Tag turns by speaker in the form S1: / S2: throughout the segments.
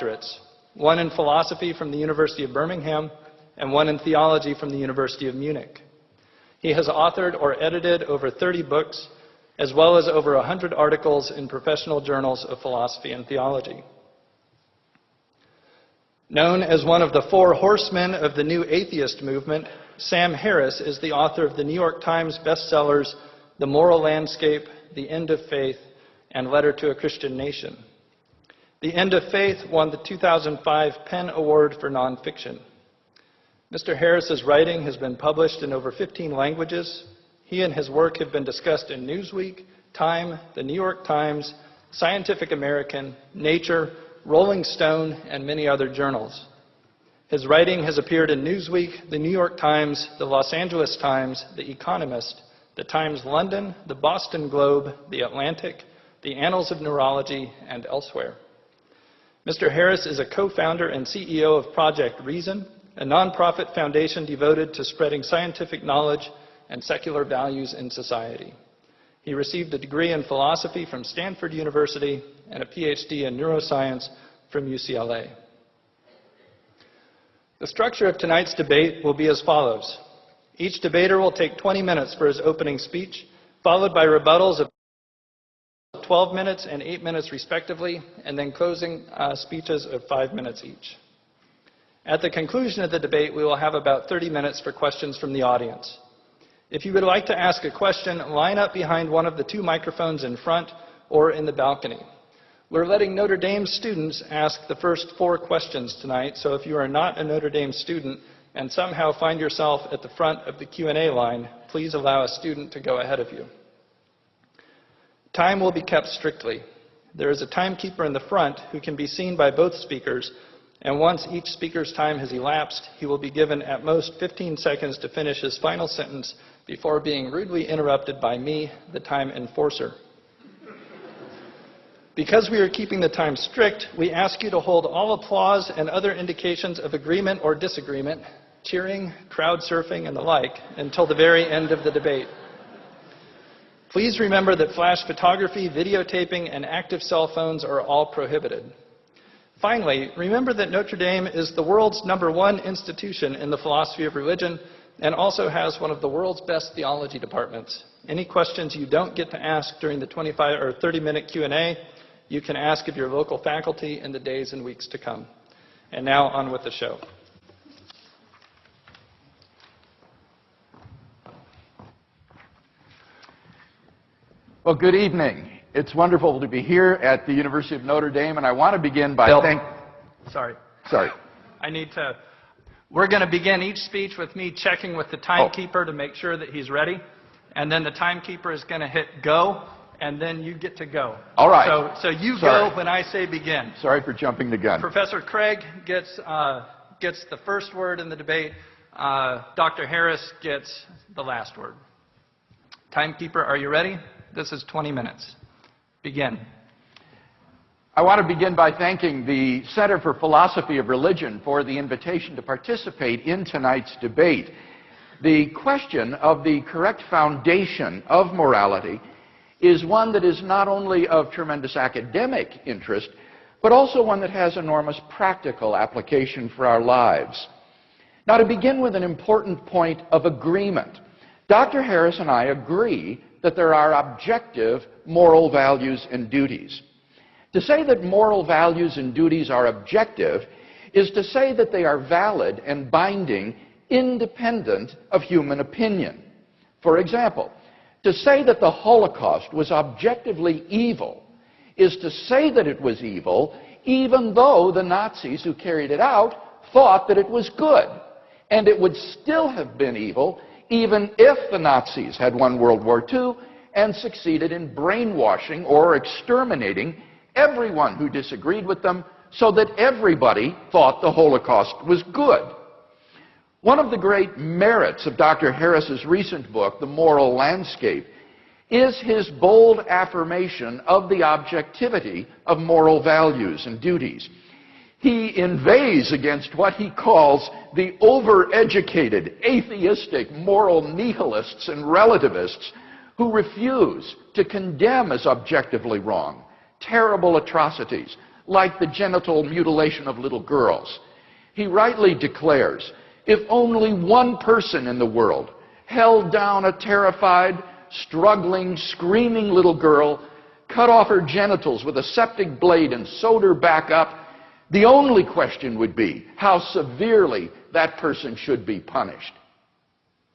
S1: doctorates, one in philosophy from the University of Birmingham and one in theology from the University of Munich. He has authored or edited over 30 books, as well as over 100 articles in professional journals of philosophy and theology. Known as one of the four horsemen of the new atheist movement, Sam Harris is the author of the New York Times bestsellers The Moral Landscape, The End of Faith, and Letter to a Christian Nation. The End of Faith won the 2005 PEN Award for Nonfiction. Mr. Harris's writing has been published in over 15 languages. He and his work have been discussed in Newsweek, Time, the New York Times, Scientific American, Nature, Rolling Stone, and many other journals. His writing has appeared in Newsweek, the New York Times, the Los Angeles Times, The Economist, the Times London, the Boston Globe, the Atlantic, the Annals of Neurology, and elsewhere. Mr. Harris is a co-founder and CEO of Project Reason, a nonprofit foundation devoted to spreading scientific knowledge and secular values in society. He received a degree in philosophy from Stanford University and a PhD in neuroscience from UCLA. The structure of tonight's debate will be as follows. Each debater will take 20 minutes for his opening speech, followed by rebuttals of 12 minutes and 8 minutes respectively, and then closing speeches of 5 minutes each. At the conclusion of the debate, we will have about 30 minutes for questions from the audience. If you would like to ask a question, line up behind one of the two microphones in front or in the balcony. We're letting Notre Dame students ask the first 4 questions tonight, so if you are not a Notre Dame student and somehow find yourself at the front of the Q&A line, please allow a student to go ahead of you. Time will be kept strictly. There is a timekeeper in the front who can be seen by both speakers, and once each speaker's time has elapsed, he will be given at most 15 seconds to finish his final sentence before being rudely interrupted by me, the time enforcer. Because we are keeping the time strict, we ask you to hold all applause and other indications of agreement or disagreement, cheering, crowd surfing, and the like, until the very end of the debate. Please remember that flash photography, videotaping, and active cell phones are all prohibited. Finally, remember that Notre Dame is the world's #1 institution in the philosophy of religion and also has one of the world's best theology departments. Any questions you don't get to ask during the 25 or 30-minute Q&A, you can ask of your local faculty in the days and weeks to come. And now on with the show.
S2: Well, good evening. It's wonderful to be here at the University of Notre Dame, and I want to begin by
S1: Sorry.
S2: Sorry.
S1: We're going to begin each speech with me checking with the timekeeper to make sure that he's ready, and then the timekeeper is going to hit go, and then you get to go.
S2: All right.
S1: So you go when I say begin.
S2: Sorry for jumping the gun.
S1: Professor Craig gets the first word in the debate. Dr. Harris gets the last word. Timekeeper, are you ready? This is 20 minutes. Begin.
S2: I want to begin by thanking the Center for Philosophy of Religion for the invitation to participate in tonight's debate. The question of the correct foundation of morality is one that is not only of tremendous academic interest, but also one that has enormous practical application for our lives. Now, to begin with an important point of agreement, Dr. Harris and I agree that there are objective moral values and duties. To say that moral values and duties are objective is to say that they are valid and binding independent of human opinion. For example, to say that the Holocaust was objectively evil is to say that it was evil even though the Nazis who carried it out thought that it was good. And it would still have been evil even if the Nazis had won World War II and succeeded in brainwashing or exterminating everyone who disagreed with them so that everybody thought the Holocaust was good. One of the great merits of Dr. Harris's recent book, The Moral Landscape, is his bold affirmation of the objectivity of moral values and duties. He inveighs against what he calls the overeducated, atheistic, moral nihilists and relativists who refuse to condemn as objectively wrong terrible atrocities like the genital mutilation of little girls. He rightly declares, if only one person in the world held down a terrified, struggling, screaming little girl, cut off her genitals with a septic blade and sewed her back up, the only question would be how severely that person should be punished.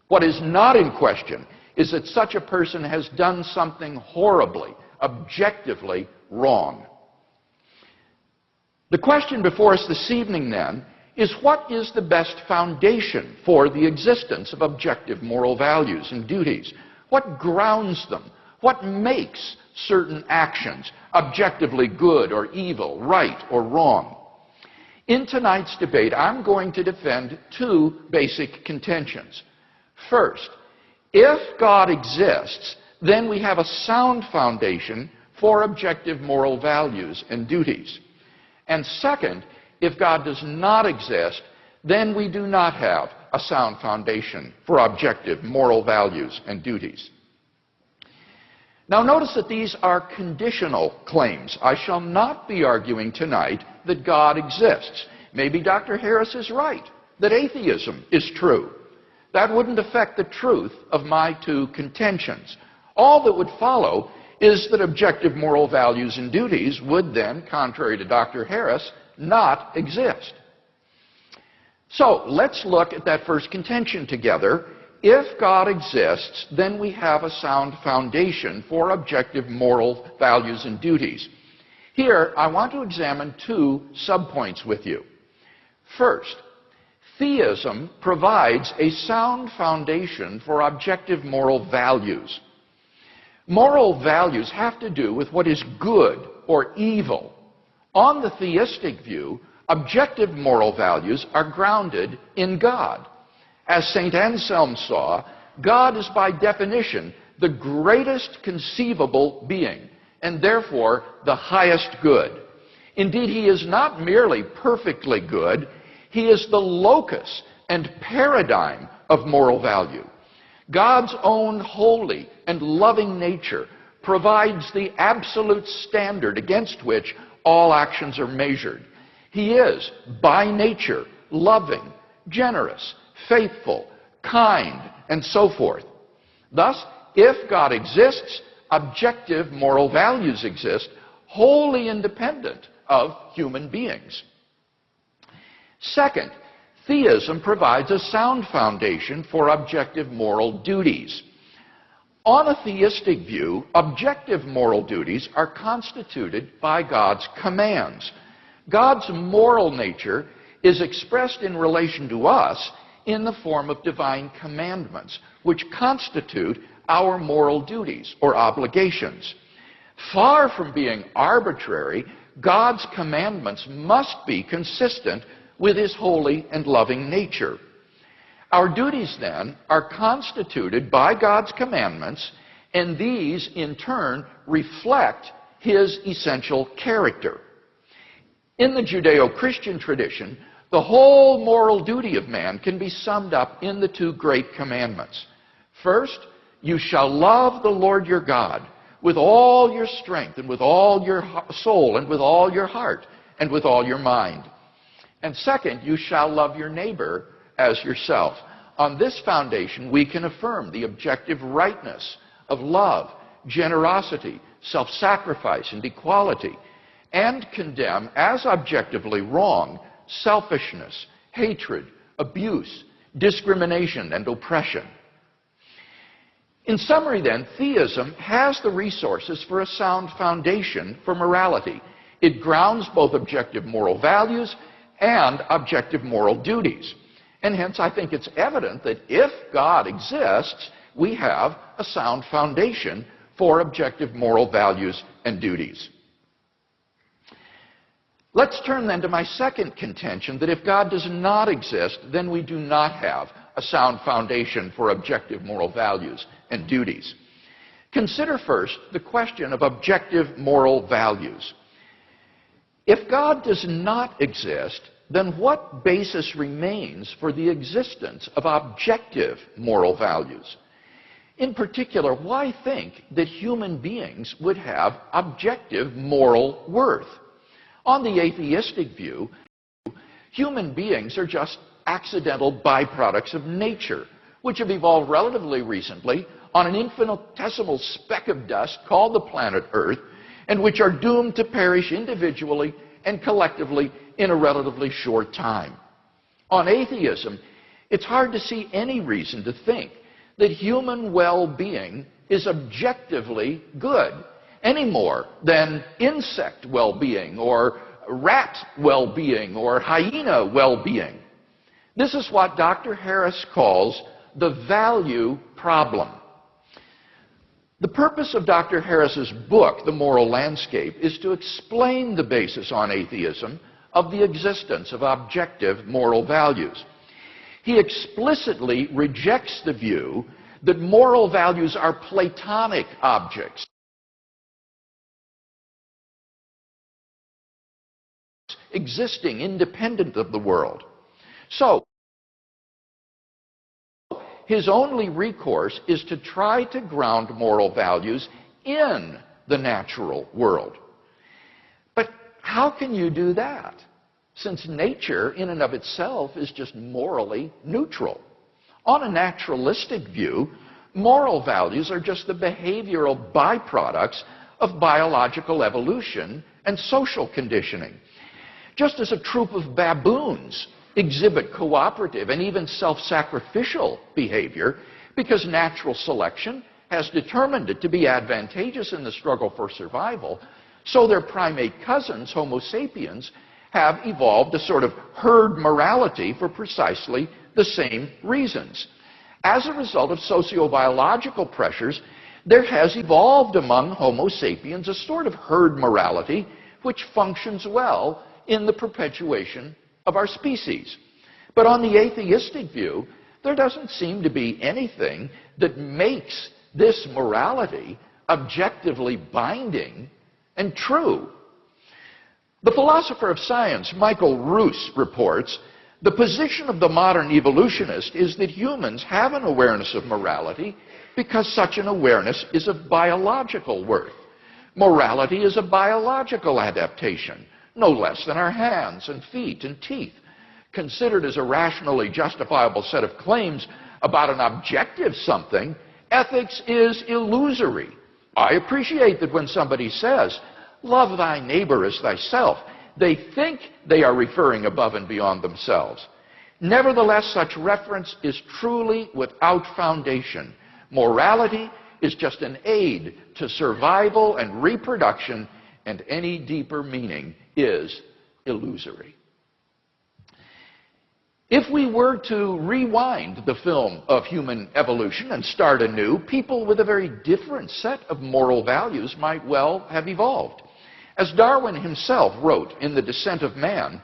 S2: What is not in question is that such a person has done something horribly, objectively wrong. The question before us this evening, then, is what is the best foundation for the existence of objective moral values and duties? What grounds them? What makes certain actions objectively good or evil, right or wrong? In tonight's debate, I'm going to defend two basic contentions. First, if God exists, then we have a sound foundation for objective moral values and duties. And second, if God does not exist, then we do not have a sound foundation for objective moral values and duties. Now notice that these are conditional claims. I shall not be arguing tonight that God exists. Maybe Dr. Harris is right, that atheism is true. That wouldn't affect the truth of my two contentions. All that would follow is that objective moral values and duties would then, contrary to Dr. Harris, not exist. So let's look at that first contention together. If God exists, then we have a sound foundation for objective moral values and duties. Here, I want to examine two subpoints with you. First, theism provides a sound foundation for objective moral values. Moral values have to do with what is good or evil. On the theistic view, objective moral values are grounded in God. As St. Anselm saw, God is by definition the greatest conceivable being, and therefore the highest good. Indeed, he is not merely perfectly good, he is the locus and paradigm of moral value. God's own holy and loving nature provides the absolute standard against which all actions are measured. He is, by nature, loving, generous, faithful, kind, and so forth. Thus, if God exists, objective moral values exist, wholly independent of human beings. Second, theism provides a sound foundation for objective moral duties. On a theistic view, objective moral duties are constituted by God's commands. God's moral nature is expressed in relation to us in the form of divine commandments, which constitute our moral duties or obligations. Far from being arbitrary, God's commandments must be consistent with his holy and loving nature. Our duties, then, are constituted by God's commandments, and these, in turn, reflect his essential character. In the Judeo-Christian tradition, the whole moral duty of man can be summed up in the two great commandments. First, you shall love the Lord your God with all your strength and with all your soul and with all your heart and with all your mind. And second, you shall love your neighbor as yourself. On this foundation, we can affirm the objective rightness of love, generosity, self-sacrifice, and equality, and condemn as objectively wrong selfishness, hatred, abuse, discrimination, and oppression. In summary, then, theism has the resources for a sound foundation for morality. It grounds both objective moral values and objective moral duties. And hence, I think it's evident that if God exists, we have a sound foundation for objective moral values and duties. Let's turn then to my second contention, that if God does not exist, then we do not have a sound foundation for objective moral values and duties. Consider first the question of objective moral values. If God does not exist, then what basis remains for the existence of objective moral values? In particular, why think that human beings would have objective moral worth? On the atheistic view, human beings are just accidental byproducts of nature, which have evolved relatively recently on an infinitesimal speck of dust called the planet Earth, and which are doomed to perish individually and collectively in a relatively short time. On atheism, it's hard to see any reason to think that human well-being is objectively good, any more than insect well-being or rat well-being or hyena well-being. This is what Dr. Harris calls the value problem. The purpose of Dr. Harris's book, The Moral Landscape, is to explain the basis on atheism of the existence of objective moral values. He explicitly rejects the view that moral values are Platonic objects, existing independent of the world. So, his only recourse is to try to ground moral values in the natural world. But how can you do that, since nature in and of itself is just morally neutral? On a naturalistic view, moral values are just the behavioral byproducts of biological evolution and social conditioning. Just as a troop of baboons exhibit cooperative and even self-sacrificial behavior because natural selection has determined it to be advantageous in the struggle for survival, so their primate cousins, Homo sapiens, have evolved a sort of herd morality for precisely the same reasons. As a result of sociobiological pressures, there has evolved among Homo sapiens a sort of herd morality which functions well in the perpetuation of our species. But on the atheistic view, there doesn't seem to be anything that makes this morality objectively binding and true. The philosopher of science, Michael Ruse, reports, the position of the modern evolutionist is that humans have an awareness of morality because such an awareness is of biological worth. Morality is a biological adaptation, no less than our hands and feet and teeth. Considered as a rationally justifiable set of claims about an objective something, ethics is illusory. I appreciate that when somebody says, love thy neighbor as thyself, they think they are referring above and beyond themselves. Nevertheless, such reference is truly without foundation. Morality is just an aid to survival and reproduction, and any deeper meaning is illusory. If we were to rewind the film of human evolution and start anew, people with a very different set of moral values might well have evolved. As Darwin himself wrote in The Descent of Man,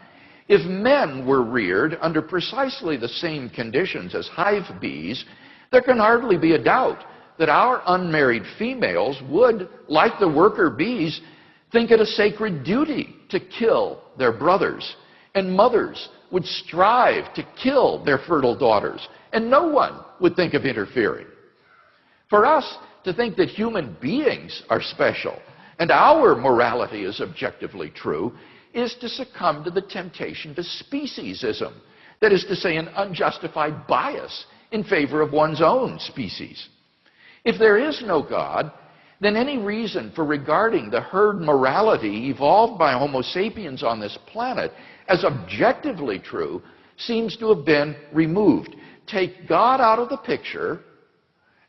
S2: if men were reared under precisely the same conditions as hive bees, there can hardly be a doubt that our unmarried females would, like the worker bees, think it a sacred duty to kill their brothers, and mothers would strive to kill their fertile daughters, and no one would think of interfering. For us to think that human beings are special and our morality is objectively true is to succumb to the temptation to speciesism, that is to say, an unjustified bias in favor of one's own species. If there is no God, then any reason for regarding the herd morality evolved by Homo sapiens on this planet as objectively true seems to have been removed. Take God out of the picture,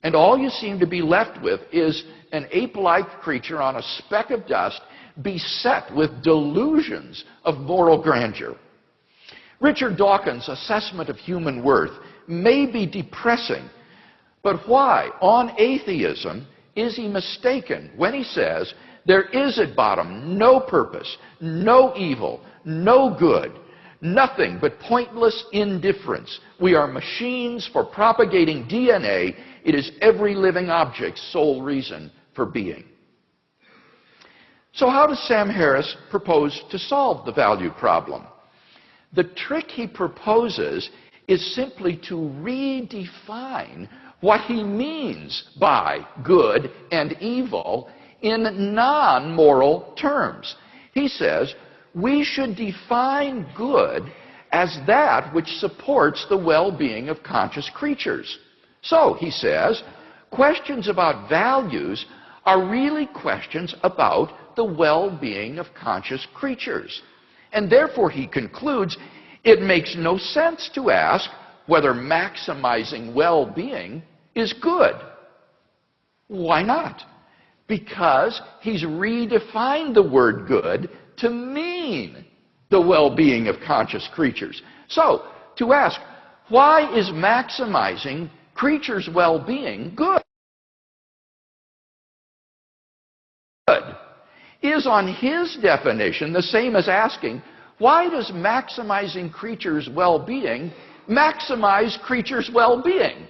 S2: and all you seem to be left with is an ape-like creature on a speck of dust beset with delusions of moral grandeur. Richard Dawkins' assessment of human worth may be depressing, but why, on atheism, is he mistaken when he says there is at bottom no purpose, no evil, no good, nothing but pointless indifference? We are machines for propagating DNA. It is every living object's sole reason for being. So how does Sam Harris propose to solve the value problem? The trick he proposes is simply to redefine what he means by good and evil in non-moral terms. He says, we should define good as that which supports the well-being of conscious creatures. So, he says, questions about values are really questions about the well-being of conscious creatures. And therefore, he concludes, it makes no sense to ask whether maximizing well-being is good. Why not? Because he's redefined the word good to mean the well-being of conscious creatures. So, to ask, why is maximizing creatures' well-being good? Is on his definition the same as asking, why does maximizing creatures' well-being maximize creatures' well-being?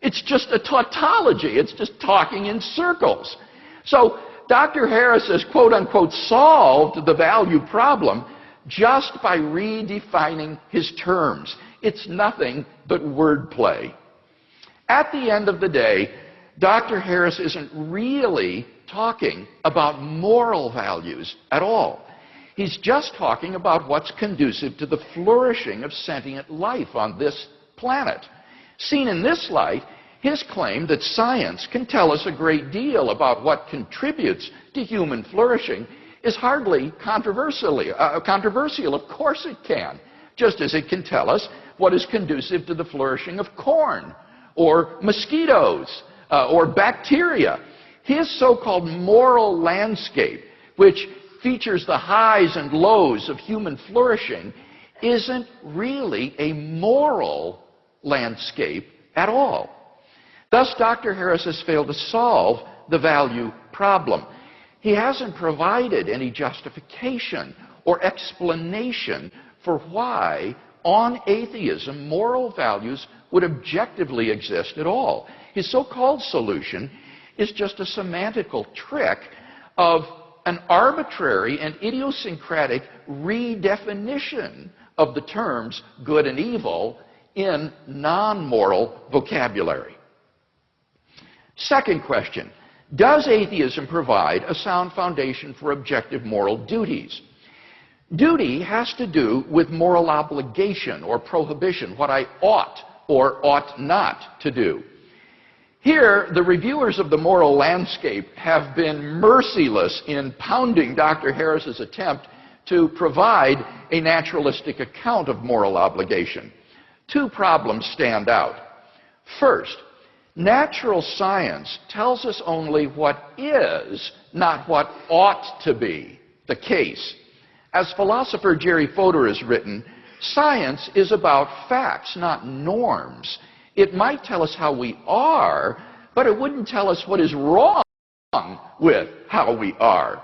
S2: It's just a tautology. It's just talking in circles. So Dr. Harris has, quote-unquote, solved the value problem just by redefining his terms. It's nothing but wordplay. At the end of the day, Dr. Harris isn't really talking about moral values at all. He's just talking about what's conducive to the flourishing of sentient life on this planet. Seen in this light, his claim that science can tell us a great deal about what contributes to human flourishing is hardly controversial. Of course it can, just as it can tell us what is conducive to the flourishing of corn or mosquitoes or bacteria. His so-called moral landscape, which features the highs and lows of human flourishing, isn't really a moral landscape at all. Thus, Dr. Harris has failed to solve the value problem. He hasn't provided any justification or explanation for why, on atheism, moral values would objectively exist at all. His so-called solution is just a semantical trick of an arbitrary and idiosyncratic redefinition of the terms good and evil in non-moral vocabulary. Second question, does atheism provide a sound foundation for objective moral duties? Duty has to do with moral obligation or prohibition, what I ought or ought not to do. Here, the reviewers of the moral landscape have been merciless in pounding Dr. Harris's attempt to provide a naturalistic account of moral obligation. Two problems stand out. First, natural science tells us only what is, not what ought to be the case. As philosopher Jerry Fodor has written, science is about facts, not norms. It might tell us how we are, but it wouldn't tell us what is wrong with how we are.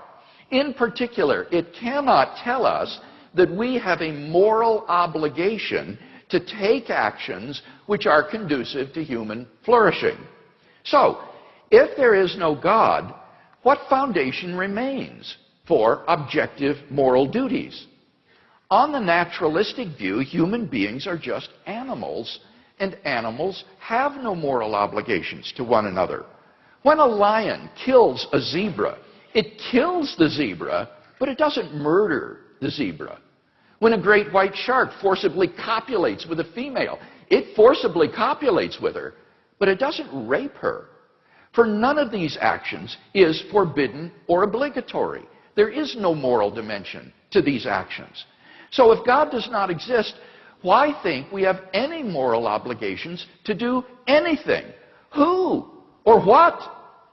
S2: In particular, it cannot tell us that we have a moral obligation to take actions which are conducive to human flourishing. So, if there is no God, what foundation remains for objective moral duties? On the naturalistic view, human beings are just animals, and animals have no moral obligations to one another. When a lion kills a zebra, it kills the zebra, but it doesn't murder the zebra. When a great white shark forcibly copulates with a female, it forcibly copulates with her, but it doesn't rape her. For none of these actions is forbidden or obligatory. There is no moral dimension to these actions. So if God does not exist, why think we have any moral obligations to do anything? Who or what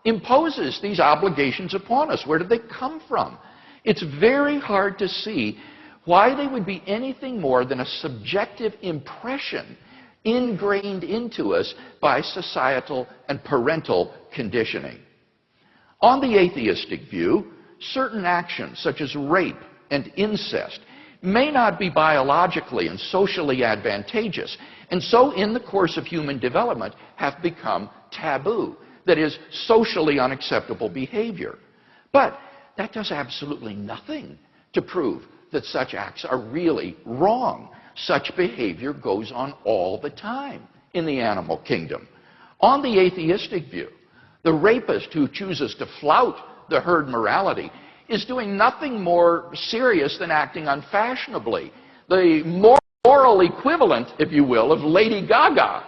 S2: imposes these obligations upon us? Where do they come from? It's very hard to see why they would be anything more than a subjective impression ingrained into us by societal and parental conditioning. On the atheistic view, certain actions such as rape and incest may not be biologically and socially advantageous, and so in the course of human development have become taboo, that is, socially unacceptable behavior. But that does absolutely nothing to prove that such acts are really wrong. Such behavior goes on all the time in the animal kingdom. On the atheistic view, the rapist who chooses to flout the herd morality is doing nothing more serious than acting unfashionably. The moral equivalent, if you will, of Lady Gaga.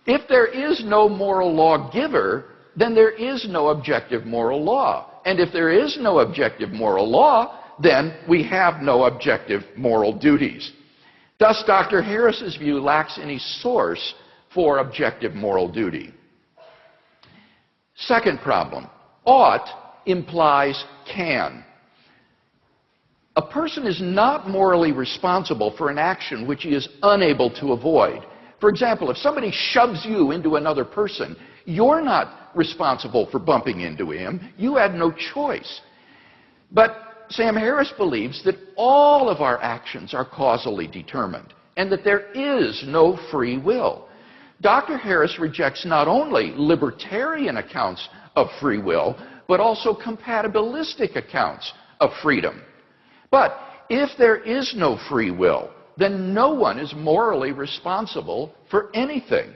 S2: If there is no moral lawgiver, then there is no objective moral law. And if there is no objective moral law, then we have no objective moral duties. Thus, Dr. Harris's view lacks any source for objective moral duty. Second problem, ought implies can. A person is not morally responsible for an action which he is unable to avoid. For example, if somebody shoves you into another person, you're not responsible for bumping into him. You had no choice. But Sam Harris believes that all of our actions are causally determined and that there is no free will. Dr. Harris rejects not only libertarian accounts of free will, but also compatibilistic accounts of freedom. But if there is no free will, then no one is morally responsible for anything.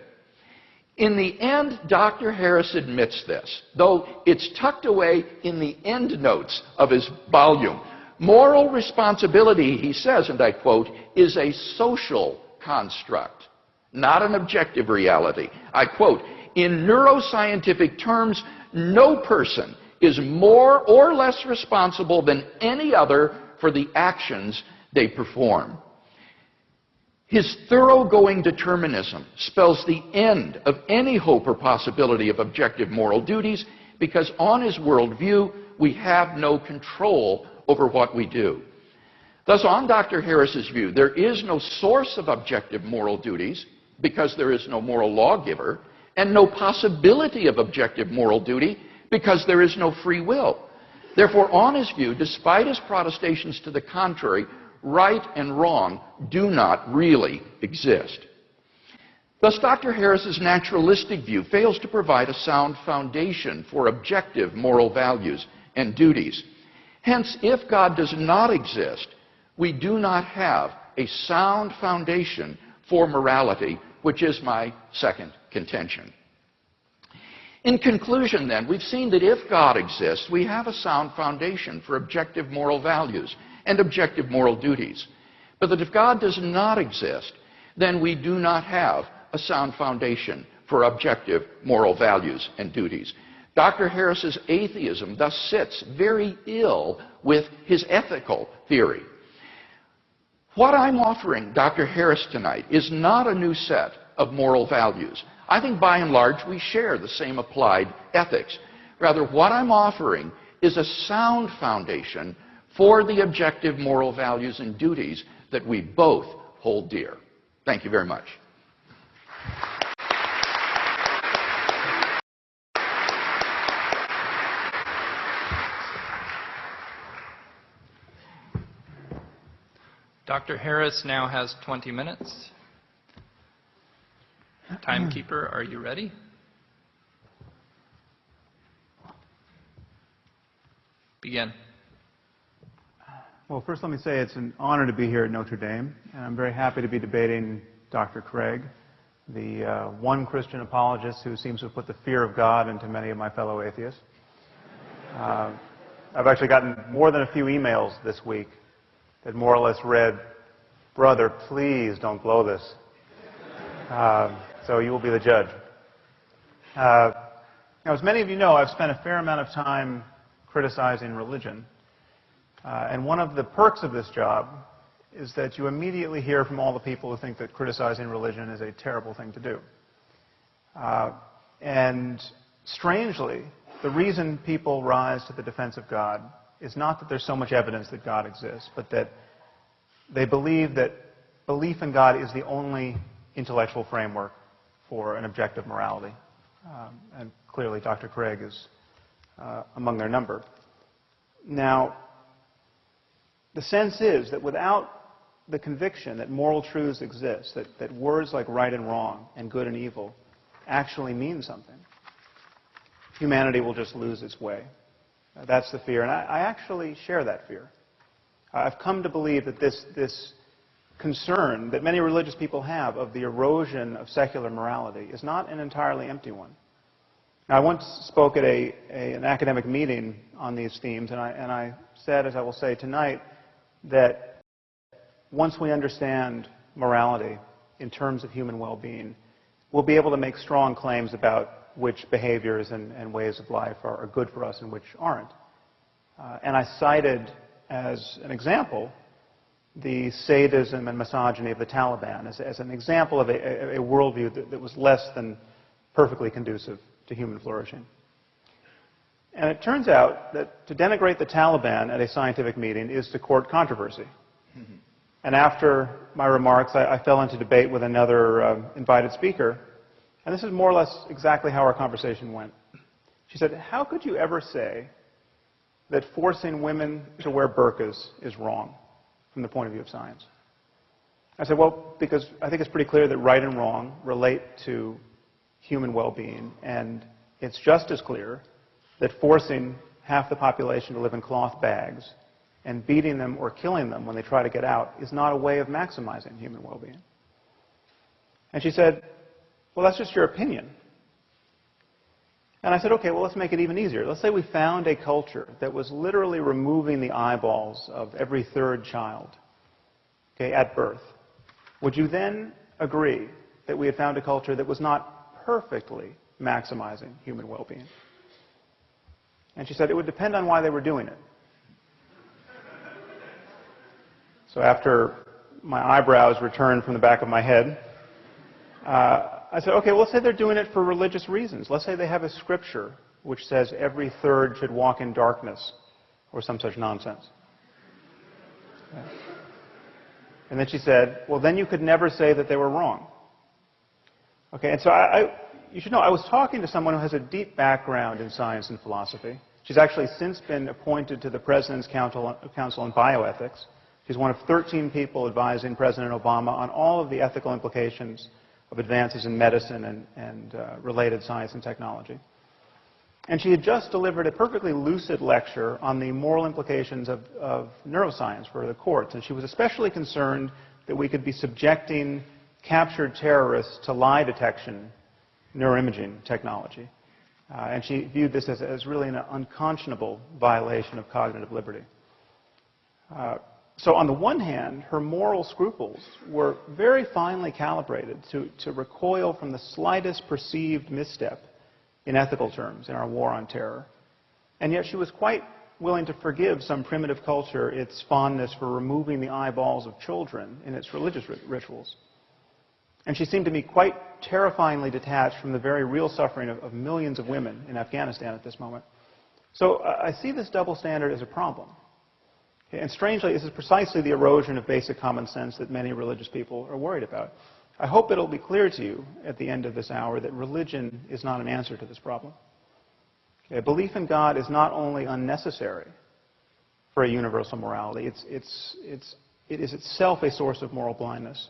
S2: In the end, Dr. Harris admits this, though it's tucked away in the endnotes of his volume. Moral responsibility, he says, and I quote, is a social construct, not an objective reality. I quote, in neuroscientific terms, no person is more or less responsible than any other for the actions they perform. His thoroughgoing determinism spells the end of any hope or possibility of objective moral duties because on his worldview, we have no control over what we do. Thus, on Dr. Harris's view, there is no source of objective moral duties because there is no moral lawgiver, and no possibility of objective moral duty because there is no free will. Therefore, on his view, despite his protestations to the contrary, right and wrong do not really exist. Thus, Dr. Harris's naturalistic view fails to provide a sound foundation for objective moral values and duties. Hence, if God does not exist, we do not have a sound foundation for morality, which is my second contention. In conclusion, then, we've seen that if God exists, we have a sound foundation for objective moral values and objective moral duties. But that if God does not exist, then we do not have a sound foundation for objective moral values and duties. Dr. Harris's atheism thus sits very ill with his ethical theory. What I'm offering Dr. Harris tonight is not a new set of moral values. I think by and large we share the same applied ethics. Rather, what I'm offering is a sound foundation for the objective moral values and duties that we both hold dear. Thank you very much.
S1: Dr. Harris now has 20 minutes. Timekeeper, are you ready? Begin.
S3: Well, first let me say it's an honor to be here at Notre Dame, and I'm very happy to be debating Dr. Craig, the one Christian apologist who seems to have put the fear of God into many of my fellow atheists. I've actually gotten more than a few emails this week that more or less read, "Brother, please don't blow this." So you will be the judge. Now, as many of you know, I've spent a fair amount of time criticizing religion. And one of the perks of this job is that you immediately hear from all the people who think that criticizing religion is a terrible thing to do. And strangely, the reason people rise to the defense of God is not that there's so much evidence that God exists, but that they believe that belief in God is the only intellectual framework for an objective morality. And clearly Dr. Craig is among their number. Now, the sense is that without the conviction that moral truths exist, that words like right and wrong and good and evil actually mean something, humanity will just lose its way. That's the fear, and I actually share that fear. I've come to believe that this concern that many religious people have of the erosion of secular morality is not an entirely empty one. Now, I once spoke at an academic meeting on these themes, and I said, as I will say tonight, that once we understand morality in terms of human well-being, we'll be able to make strong claims about which behaviors and ways of life are good for us and which aren't. And I cited as an example the sadism and misogyny of the Taliban as an example of a worldview that was less than perfectly conducive to human flourishing. And it turns out that to denigrate the Taliban at a scientific meeting is to court controversy. Mm-hmm. And after my remarks, I fell into debate with another invited speaker, and this is more or less exactly how our conversation went. She said, "How could you ever say that forcing women to wear burqas is wrong from the point of view of science?" I said, "Well, because I think it's pretty clear that right and wrong relate to human well-being, and it's just as clear that forcing half the population to live in cloth bags and beating them or killing them when they try to get out is not a way of maximizing human well-being." And she said, "Well, that's just your opinion." And I said, "Okay, well, let's make it even easier. Let's say we found a culture that was literally removing the eyeballs of every third child, okay, at birth. Would you then agree that we had found a culture that was not perfectly maximizing human well-being?" And she said, "It would depend on why they were doing it." So after my eyebrows returned from the back of my head, I said, "Okay, well, let's say they're doing it for religious reasons. Let's say they have a scripture which says every third should walk in darkness," or some such nonsense. And then she said, "Well, then you could never say that they were wrong." Okay, and so you should know, I was talking to someone who has a deep background in science and philosophy. She's actually since been appointed to the President's Council on Bioethics. She's one of 13 people advising President Obama on all of the ethical implications of advances in medicine and related science and technology. And she had just delivered a perfectly lucid lecture on the moral implications of neuroscience for the courts. And she was especially concerned that we could be subjecting captured terrorists to lie detection neuroimaging technology. And she viewed this as really an unconscionable violation of cognitive liberty. So on the one hand, her moral scruples were very finely calibrated to recoil from the slightest perceived misstep in ethical terms in our war on terror. And yet she was quite willing to forgive some primitive culture its fondness for removing the eyeballs of children in its religious rituals. And she seemed to me quite terrifyingly detached from the very real suffering of millions of women in Afghanistan at this moment. So I see this double standard as a problem. And strangely, this is precisely the erosion of basic common sense that many religious people are worried about. I hope it'll be clear to you at the end of this hour that religion is not an answer to this problem. Okay, belief in God is not only unnecessary for a universal morality, it is itself a source of moral blindness.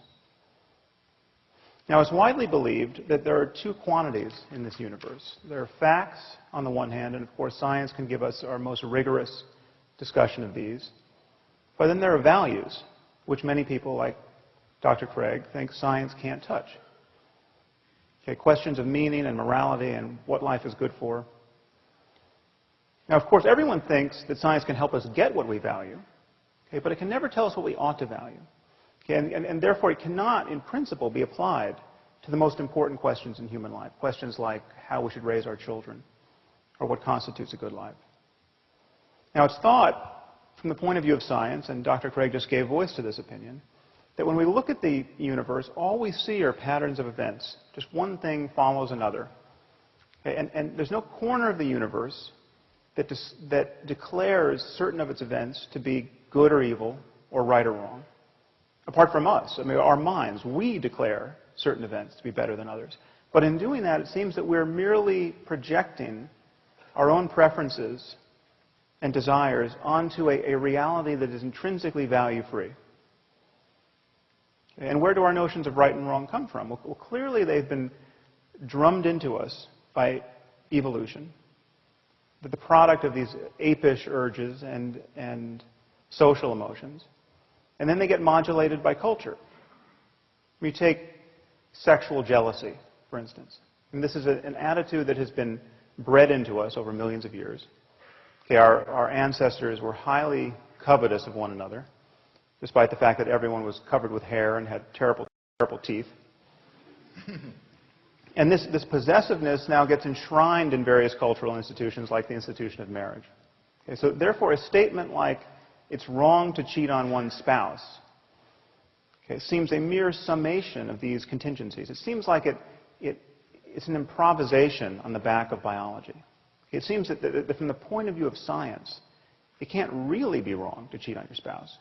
S3: Now, it's widely believed that there are two quantities in this universe. There are facts on the one hand, and of course science can give us our most rigorous discussion of these. But then there are values, which many people, like Dr. Craig, think science can't touch. Okay, questions of meaning and morality and what life is good for. Now, of course, everyone thinks that science can help us get what we value, okay, but it can never tell us what we ought to value. Okay, and therefore, it cannot, in principle, be applied to the most important questions in human life, questions like how we should raise our children or what constitutes a good life. Now, it's thought, from the point of view of science, and Dr. Craig just gave voice to this opinion, that when we look at the universe, all we see are patterns of events. Just one thing follows another. Okay, and there's no corner of the universe that declares certain of its events to be good or evil or right or wrong. Apart from us, I mean, our minds, we declare certain events to be better than others. But in doing that, it seems that we're merely projecting our own preferences and desires onto a reality that is intrinsically value-free. And where do our notions of right and wrong come from? Well, clearly they've been drummed into us by evolution, the product of these apish urges and social emotions. And then they get modulated by culture. You take sexual jealousy, for instance. And this is an attitude that has been bred into us over millions of years. Okay, our ancestors were highly covetous of one another, despite the fact that everyone was covered with hair and had terrible, terrible teeth. And this possessiveness now gets enshrined in various cultural institutions like the institution of marriage. Okay, so therefore, a statement like it's wrong to cheat on one's spouse, okay, seems a mere summation of these contingencies. It seems like it's an improvisation on the back of biology. It seems that from the point of view of science, it can't really be wrong to cheat on your spouse.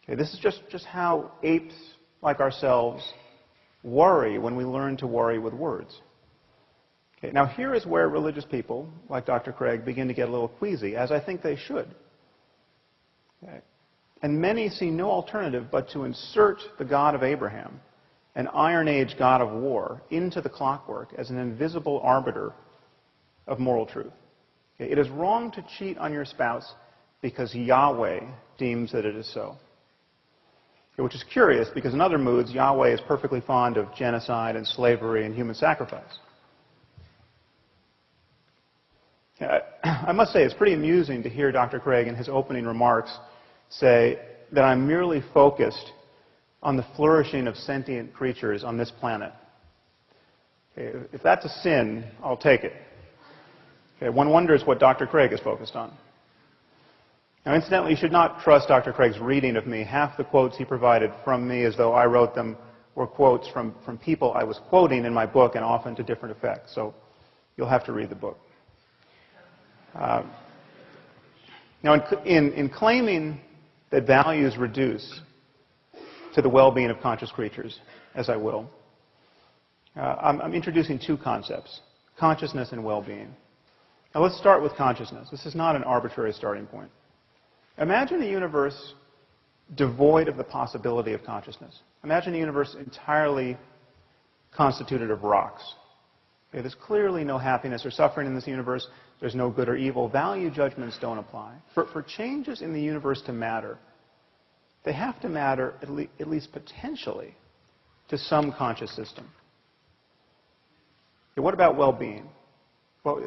S3: Okay, this is just how apes like ourselves worry when we learn to worry with words. Okay, now here is where religious people, like Dr. Craig, begin to get a little queasy, as I think they should. Okay. And many see no alternative but to insert the God of Abraham, an Iron Age God of war, into the clockwork as an invisible arbiter of moral truth. Okay, it is wrong to cheat on your spouse because Yahweh deems that it is so. Which is curious, because in other moods, Yahweh is perfectly fond of genocide and slavery and human sacrifice. I must say, it's pretty amusing to hear Dr. Craig in his opening remarks say that I'm merely focused on the flourishing of sentient creatures on this planet. Okay, if that's a sin, I'll take it. Okay, one wonders what Dr. Craig is focused on. Now, incidentally, you should not trust Dr. Craig's reading of me. Half the quotes he provided from me, as though I wrote them, were quotes from people I was quoting in my book, and often to different effects. So you'll have to read the book. Now, in claiming that values reduce to the well-being of conscious creatures, as I will, I'm introducing two concepts, consciousness and well-being. Now, let's start with consciousness. This is not an arbitrary starting point. Imagine a universe devoid of the possibility of consciousness. Imagine a universe entirely constituted of rocks. Okay, there's clearly no happiness or suffering in this universe. There's no good or evil. Value judgments don't apply. For changes in the universe to matter, they have to matter, at least potentially, to some conscious system. Okay, what about well-being? Well,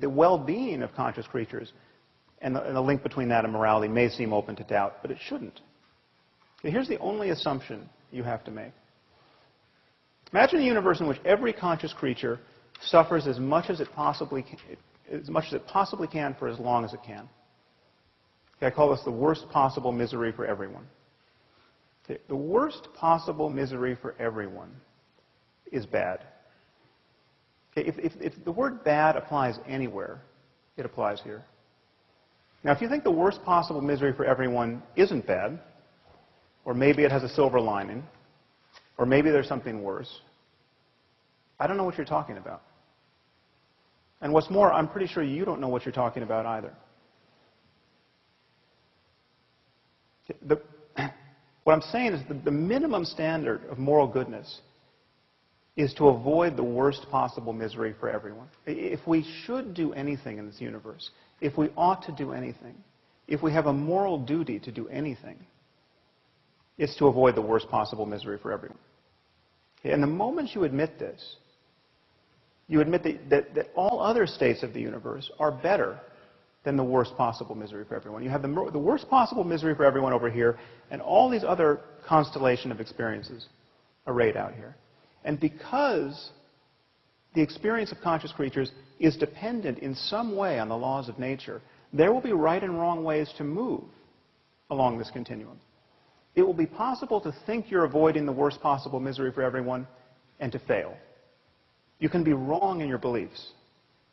S3: the well-being of conscious creatures and the link between that and morality may seem open to doubt, but it shouldn't. Okay, here's the only assumption you have to make. Imagine a universe in which every conscious creature suffers as much as it possibly can for as long as it can. Okay, I call this the worst possible misery for everyone. Okay, the worst possible misery for everyone is bad. Okay, if the word bad applies anywhere, it applies here. Now, if you think the worst possible misery for everyone isn't bad, or maybe it has a silver lining, or maybe there's something worse, I don't know what you're talking about. And what's more, I'm pretty sure you don't know what you're talking about either. What I'm saying is the minimum standard of moral goodness is to avoid the worst possible misery for everyone. If we should do anything in this universe, if we ought to do anything, if we have a moral duty to do anything, it's to avoid the worst possible misery for everyone. Okay, and the moment you admit this, you admit that all other states of the universe are better than the worst possible misery for everyone. You have the worst possible misery for everyone over here, and all these other constellation of experiences arrayed out here. And because the experience of conscious creatures is dependent in some way on the laws of nature, there will be right and wrong ways to move along this continuum. It will be possible to think you're avoiding the worst possible misery for everyone and to fail. You can be wrong in your beliefs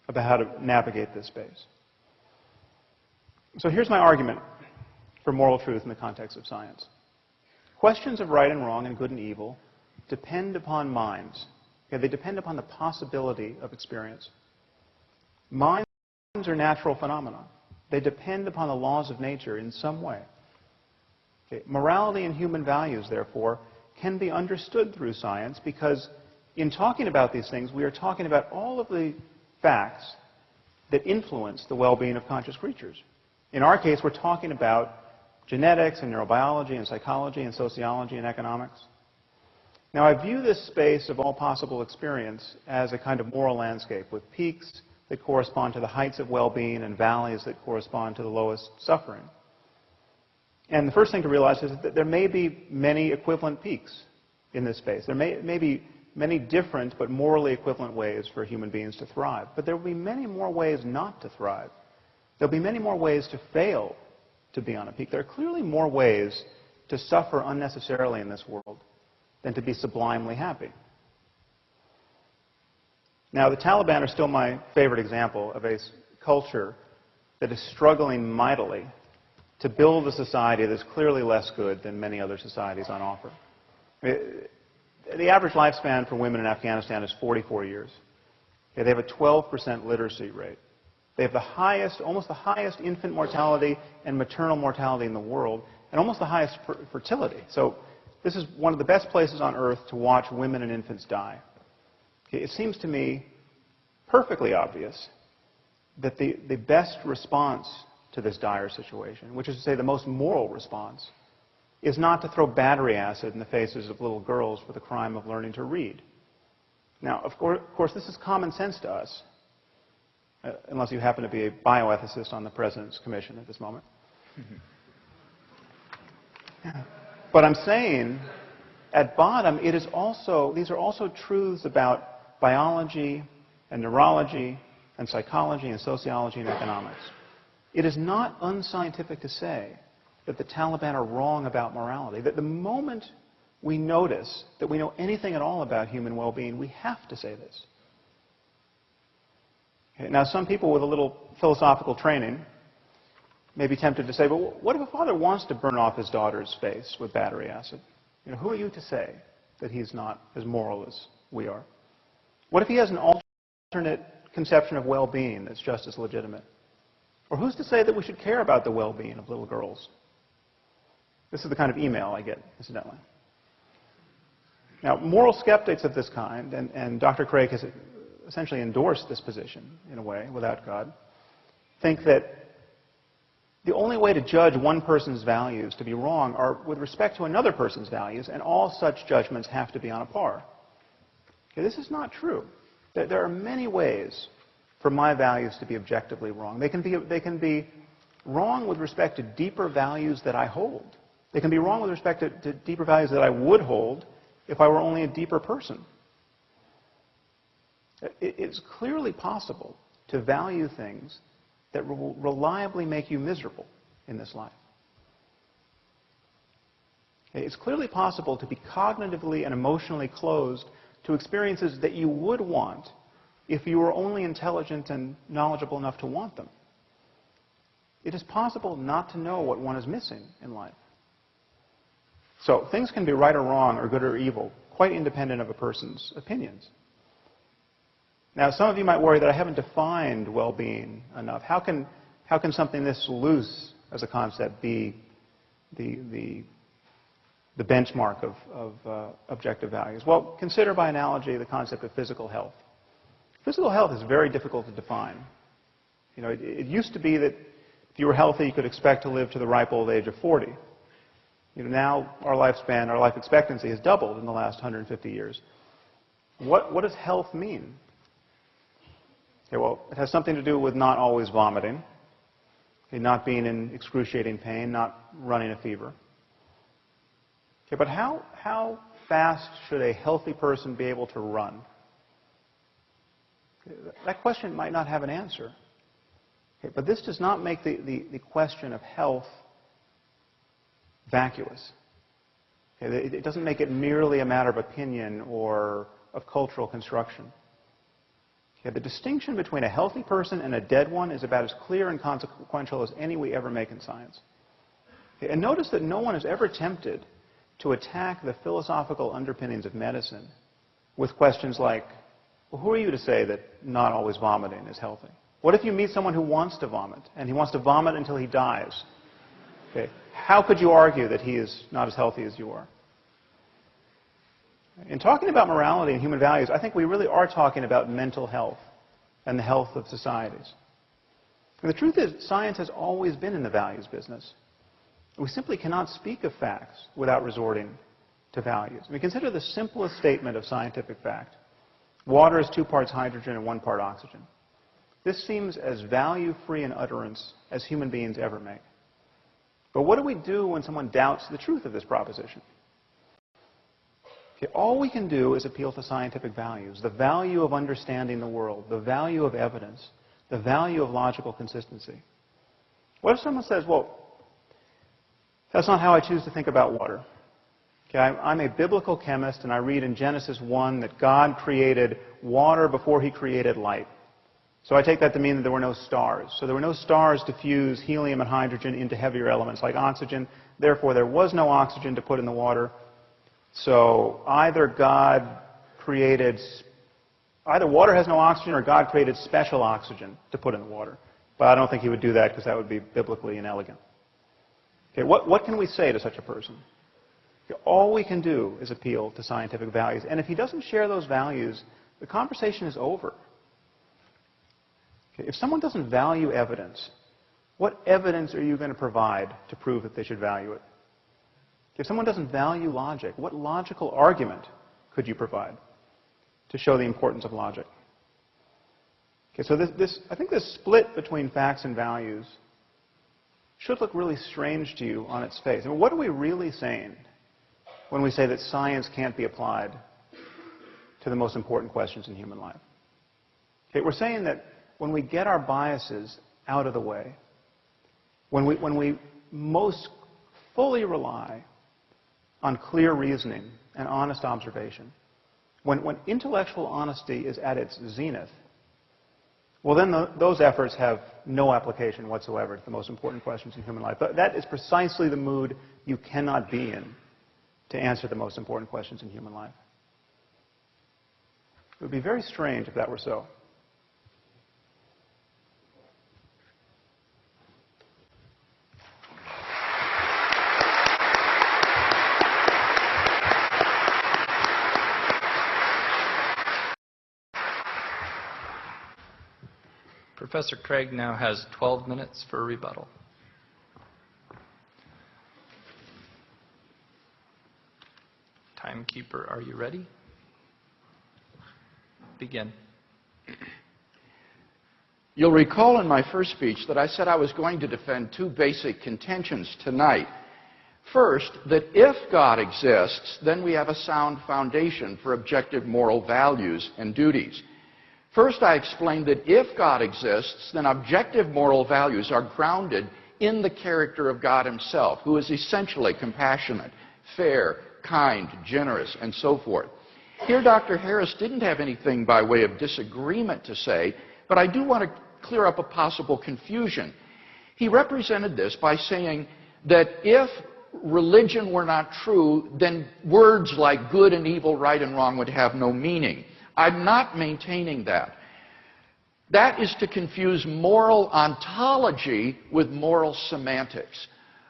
S3: about how to navigate this space. So here's my argument for moral truth in the context of science. Questions of right and wrong and good and evil depend upon minds. Okay, they depend upon the possibility of experience. Minds are natural phenomena. They depend upon the laws of nature in some way. Okay, morality and human values, therefore, can be understood through science because in talking about these things, we are talking about all of the facts that influence the well-being of conscious creatures. In our case, we're talking about genetics and neurobiology and psychology and sociology and economics. Now, I view this space of all possible experience as a kind of moral landscape with peaks that correspond to the heights of well-being and valleys that correspond to the lowest suffering. And the first thing to realize is that there may be many equivalent peaks in this space. There may be many different but morally equivalent ways for human beings to thrive. But there will be many more ways not to thrive. There will be many more ways to fail to be on a peak. There are clearly more ways to suffer unnecessarily in this world than to be sublimely happy. Now, the Taliban are still my favorite example of a culture that is struggling mightily to build a society that's clearly less good than many other societies on offer. The average lifespan for women in Afghanistan is 44 years. They have a 12% literacy rate. They have the highest, almost the highest infant mortality and maternal mortality in the world, and almost the highest fertility. So this is one of the best places on earth to watch women and infants die. It seems to me perfectly obvious that the best response to this dire situation, which is to say the most moral response, is not to throw battery acid in the faces of little girls for the crime of learning to read. Now, of course, this is common sense to us, unless you happen to be a bioethicist on the President's Commission at this moment. But I'm saying, at bottom, these are also truths about biology and neurology and psychology and sociology and economics. It is not unscientific to say that the Taliban are wrong about morality, that the moment we notice that we know anything at all about human well-being, we have to say this. Okay, now, some people with a little philosophical training may be tempted to say, but what if a father wants to burn off his daughter's face with battery acid? You know, who are you to say that he's not as moral as we are? What if he has an alternate conception of well-being that's just as legitimate? Or who's to say that we should care about the well-being of little girls? This is the kind of email I get, incidentally. Now, moral skeptics of this kind, and Dr. Craig has essentially endorsed this position, in a way, without God, think that the only way to judge one person's values to be wrong are with respect to another person's values, and all such judgments have to be on a par. Okay, this is not true. There are many ways for my values to be objectively wrong. They can be wrong with respect to deeper values that I hold. They can be wrong with respect to deeper values that I would hold if I were only a deeper person. It's clearly possible to value things that will reliably make you miserable in this life. It's clearly possible to be cognitively and emotionally closed to experiences that you would want if you were only intelligent and knowledgeable enough to want them. It is possible not to know what one is missing in life. So things can be right or wrong, or good or evil, quite independent of a person's opinions. Now, some of you might worry that I haven't defined well-being enough. How can something this loose as a concept be the benchmark of objective values? Well, consider by analogy the concept of physical health. Physical health is very difficult to define. You know, it used to be that if you were healthy, you could expect to live to the ripe old age of 40. You know, now our lifespan, our life expectancy has doubled in the last 150 years. What does health mean? Okay, well, it has something to do with not always vomiting, okay, not being in excruciating pain, not running a fever. Okay, but how fast should a healthy person be able to run? Okay, that question might not have an answer. Okay, but this does not make the question of health vacuous. Okay, it doesn't make it merely a matter of opinion or of cultural construction. Okay, the distinction between a healthy person and a dead one is about as clear and consequential as any we ever make in science. Okay, and notice that no one is ever tempted to attack the philosophical underpinnings of medicine with questions like, well, who are you to say that not always vomiting is healthy? What if you meet someone who wants to vomit, and he wants to vomit until he dies? Okay, how could you argue that he is not as healthy as you are? In talking about morality and human values, I think we really are talking about mental health and the health of societies. And the truth is, science has always been in the values business. We simply cannot speak of facts without resorting to values. I mean, consider the simplest statement of scientific fact. Water is 2 parts hydrogen and 1 part oxygen. This seems as value-free an utterance as human beings ever make. But what do we do when someone doubts the truth of this proposition? Okay, all we can do is appeal to scientific values, the value of understanding the world, the value of evidence, the value of logical consistency. What if someone says, well, that's not how I choose to think about water. Okay, I'm a biblical chemist, and I read in Genesis 1 that God created water before he created light. So I take that to mean that there were no stars. So there were no stars to fuse helium and hydrogen into heavier elements like oxygen. Therefore, there was no oxygen to put in the water. So either water has no oxygen or God created special oxygen to put in the water. But I don't think he would do that because that would be biblically inelegant. Okay, what can we say to such a person? Okay, all we can do is appeal to scientific values. And if he doesn't share those values, the conversation is over. Okay, if someone doesn't value evidence, what evidence are you going to provide to prove that they should value it? If someone doesn't value logic, what logical argument could you provide to show the importance of logic? Okay, so I think this split between facts and values should look really strange to you on its face. I mean, what are we really saying when we say that science can't be applied to the most important questions in human life? Okay, we're saying that when we get our biases out of the way, when we most fully rely on clear reasoning and honest observation, when intellectual honesty is at its zenith, well, then those efforts have no application whatsoever to the most important questions in human life. But that is precisely the mood you cannot be in to answer the most important questions in human life. It would be very strange if that were so.
S1: Professor Craig now has 12 minutes for a rebuttal. Timekeeper, are you ready? Begin.
S2: You'll recall in my first speech that I said I was going to defend 2 basic contentions tonight. First, that if God exists, then we have a sound foundation for objective moral values and duties. First, I explained that if God exists, then objective moral values are grounded in the character of God himself, who is essentially compassionate, fair, kind, generous, and so forth. Here, Dr. Harris didn't have anything by way of disagreement to say, but I do want to clear up a possible confusion. He represented this by saying that if religion were not true, then words like good and evil, right and wrong would have no meaning. I'm not maintaining that. That is to confuse moral ontology with moral semantics.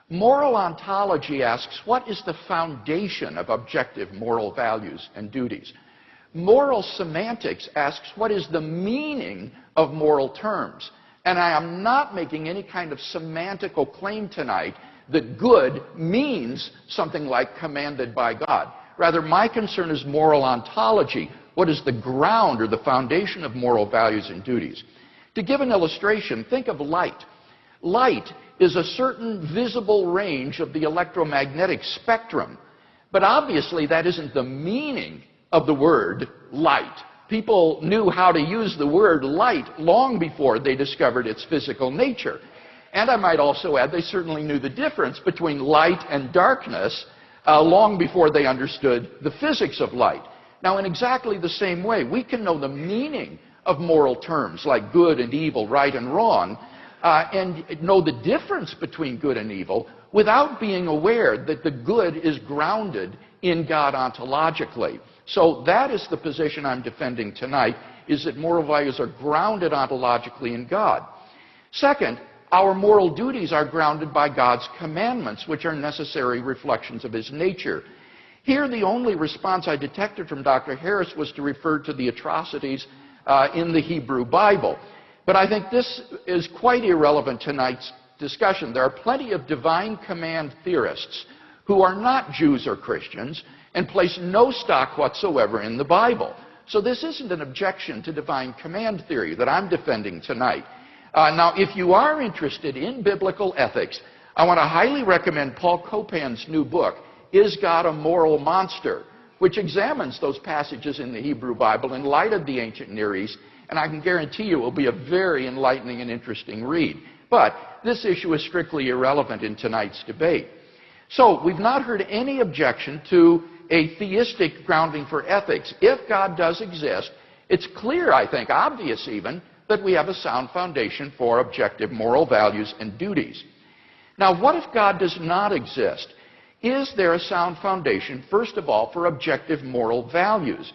S2: Moral ontology asks, what is the foundation of objective moral values and duties? Moral semantics asks, what is the meaning of moral terms? And I am not making any kind of semantical claim tonight that good means something like commanded by God. Rather, my concern is moral ontology. What is the ground or the foundation of moral values and duties? To give an illustration, think of light. Light is a certain visible range of the electromagnetic spectrum. But obviously that isn't the meaning of the word light. People knew how to use the word light long before they discovered its physical nature. And I might also add, they certainly knew the difference between light and darkness long before they understood the physics of light. Now, in exactly the same way, we can know the meaning of moral terms like good and evil, right and wrong, and know the difference between good and evil without being aware that the good is grounded in God ontologically. So that is the position I'm defending tonight, is that moral values are grounded ontologically in God. Second, our moral duties are grounded by God's commandments, which are necessary reflections of his nature. Here, the only response I detected from Dr. Harris was to refer to the atrocities in the Hebrew Bible. But I think this is quite irrelevant to tonight's discussion. There are plenty of divine command theorists who are not Jews or Christians and place no stock whatsoever in the Bible. So this isn't an objection to divine command theory that I'm defending tonight. Now, if you are interested in biblical ethics, I want to highly recommend Paul Copan's new book, Is God a Moral Monster?, which examines those passages in the Hebrew Bible in light of the ancient Near East, and I can guarantee you it will be a very enlightening and interesting read. But this issue is strictly irrelevant in tonight's debate. So, we've not heard any objection to a theistic grounding for ethics. If God does exist, it's clear, I think, obvious even, that we have a sound foundation for objective moral values and duties. Now, what if God does not exist? Is there a sound foundation, first of all, for objective moral values?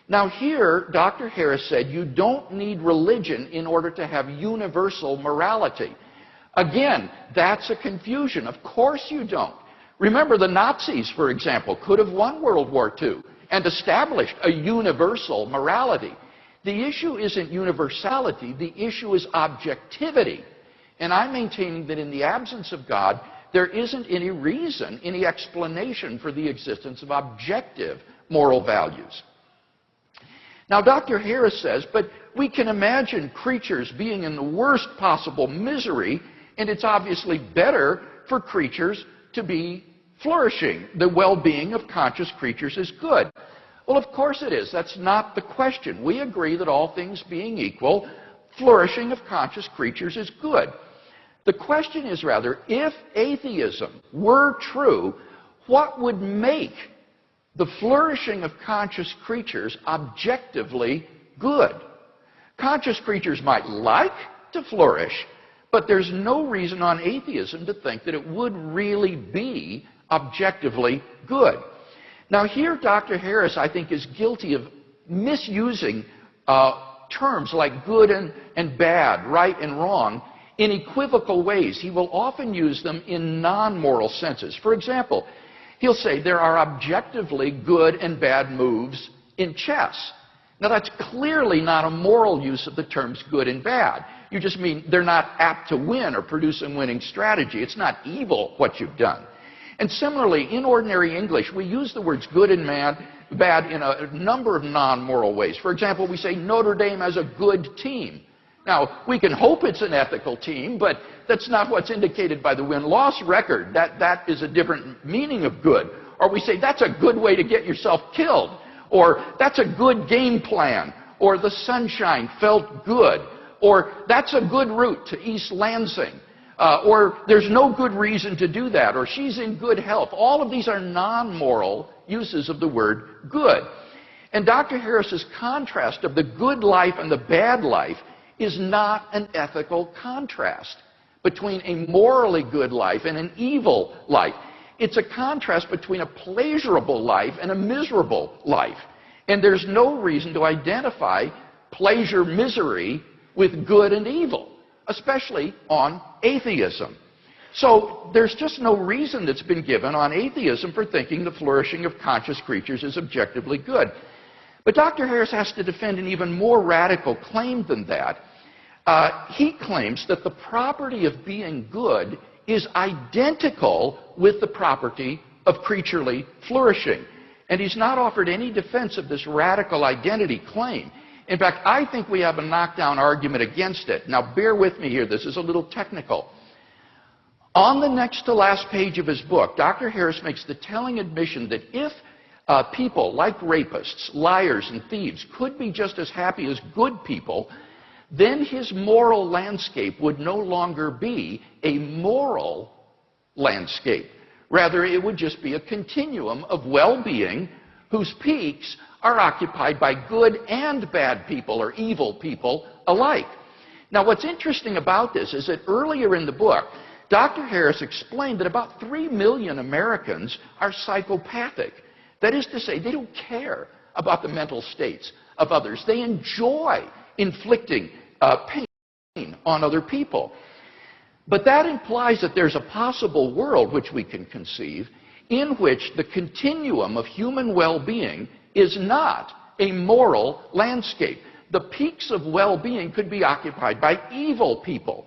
S2: Now here, Dr. Harris said you don't need religion in order to have universal morality. Again, that's a confusion. Of course you don't. Remember, the Nazis, for example, could have won World War II and established a universal morality. The issue isn't universality, the issue is objectivity. And I'm maintaining that in the absence of God, there isn't any reason, any explanation for the existence of objective moral values. Now, Dr. Harris says, but we can imagine creatures being in the worst possible misery, and it's obviously better for creatures to be flourishing. The well-being of conscious creatures is good. Well, of course it is. That's not the question. We agree that all things being equal, flourishing of conscious creatures is good. The question is rather, if atheism were true, what would make the flourishing of conscious creatures objectively good? Conscious creatures might like to flourish, but there's no reason on atheism to think that it would really be objectively good. Now here, Dr. Harris, I think, is guilty of misusing terms like good and bad, right and wrong, in equivocal ways. He will often use them in non-moral senses. For example, he'll say there are objectively good and bad moves in chess. Now that's clearly not a moral use of the terms good and bad. You just mean they're not apt to win or produce a winning strategy. It's not evil what you've done. And similarly, in ordinary English, we use the words good and bad in a number of non-moral ways. For example, we say Notre Dame has a good team. Now, we can hope it's an ethical team, but that's not what's indicated by the win-loss record. That is a different meaning of good. Or we say that's a good way to get yourself killed. Or that's a good game plan. Or the sunshine felt good. Or that's a good route to East Lansing. Or there's no good reason to do that. Or she's in good health. All of these are non-moral uses of the word good. And Dr. Harris's contrast of the good life and the bad life is not an ethical contrast between a morally good life and an evil life. It's a contrast between a pleasurable life and a miserable life. And there's no reason to identify pleasure, misery with good and evil, especially on atheism. So there's just no reason that's been given on atheism for thinking the flourishing of conscious creatures is objectively good. But Dr. Harris has to defend an even more radical claim than that. He claims that the property of being good is identical with the property of creaturely flourishing. And he's not offered any defense of this radical identity claim. In fact, I think we have a knockdown argument against it. Now, bear with me here. This is a little technical. On the next to last page of his book, Dr. Harris makes the telling admission that if people like rapists, liars, and thieves could be just as happy as good people, then his moral landscape would no longer be a moral landscape. Rather, it would just be a continuum of well-being whose peaks are occupied by good and bad people or evil people alike. Now, what's interesting about this is that earlier in the book, Dr. Harris explained that about 3 million Americans are psychopathic. That is to say, they don't care about the mental states of others. They enjoy inflicting pain on other people. But that implies that there's a possible world which we can conceive in which the continuum of human well-being is not a moral landscape. The peaks of well-being could be occupied by evil people.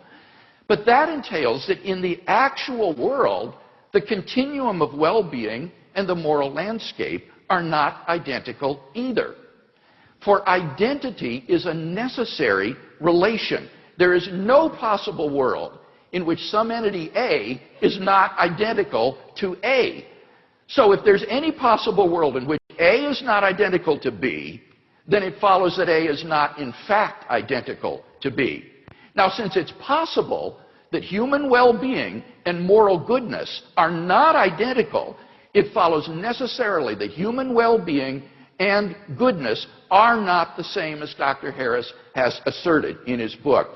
S2: But that entails that in the actual world, The continuum of well-being and the moral landscape are not identical either. For identity is a necessary relation. There is no possible world in which some entity A is not identical to A. So if there's any possible world in which A is not identical to B, then it follows that A is not in fact identical to B. Now, since it's possible that human well-being and moral goodness are not identical, it follows necessarily that human well-being and goodness are not the same as Dr. Harris has asserted in his book.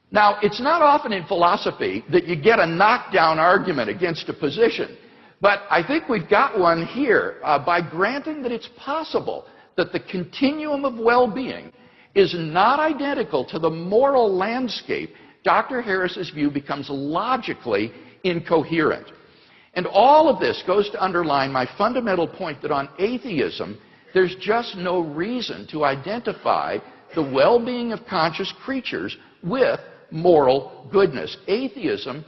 S2: Now, it's not often in philosophy that you get a knockdown argument against a position, but I think we've got one here by granting that it's possible that the continuum of well-being is not identical to the moral landscape. Dr. Harris's view becomes logically incoherent. And all of this goes to underline my fundamental point that on atheism, there's just no reason to identify the well-being of conscious creatures with moral goodness. Atheism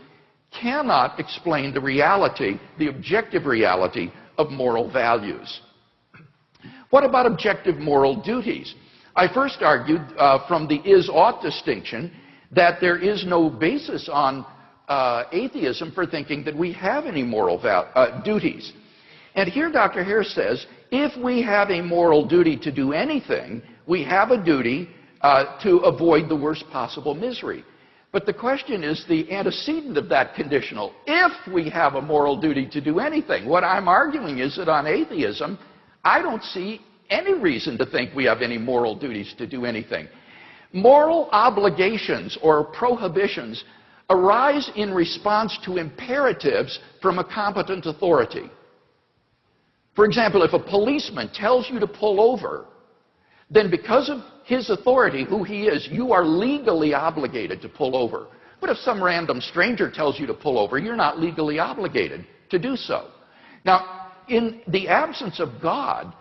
S2: cannot explain the reality, the objective reality of moral values. What about objective moral duties? I first argued from the is-ought distinction that there is no basis on atheism for thinking that we have any moral duties. And here Dr. Harris says, if we have a moral duty to do anything, we have a duty to avoid the worst possible misery. But the question is the antecedent of that conditional. If we have a moral duty to do anything, what I'm arguing is that on atheism, I don't see any reason to think we have any moral duties to do anything. Moral obligations or prohibitions arise in response to imperatives from a competent authority. For example, if a policeman tells you to pull over, then because of his authority, who he is, you are legally obligated to pull over. But if some random stranger tells you to pull over, you're not legally obligated to do so. Now, in the absence of God,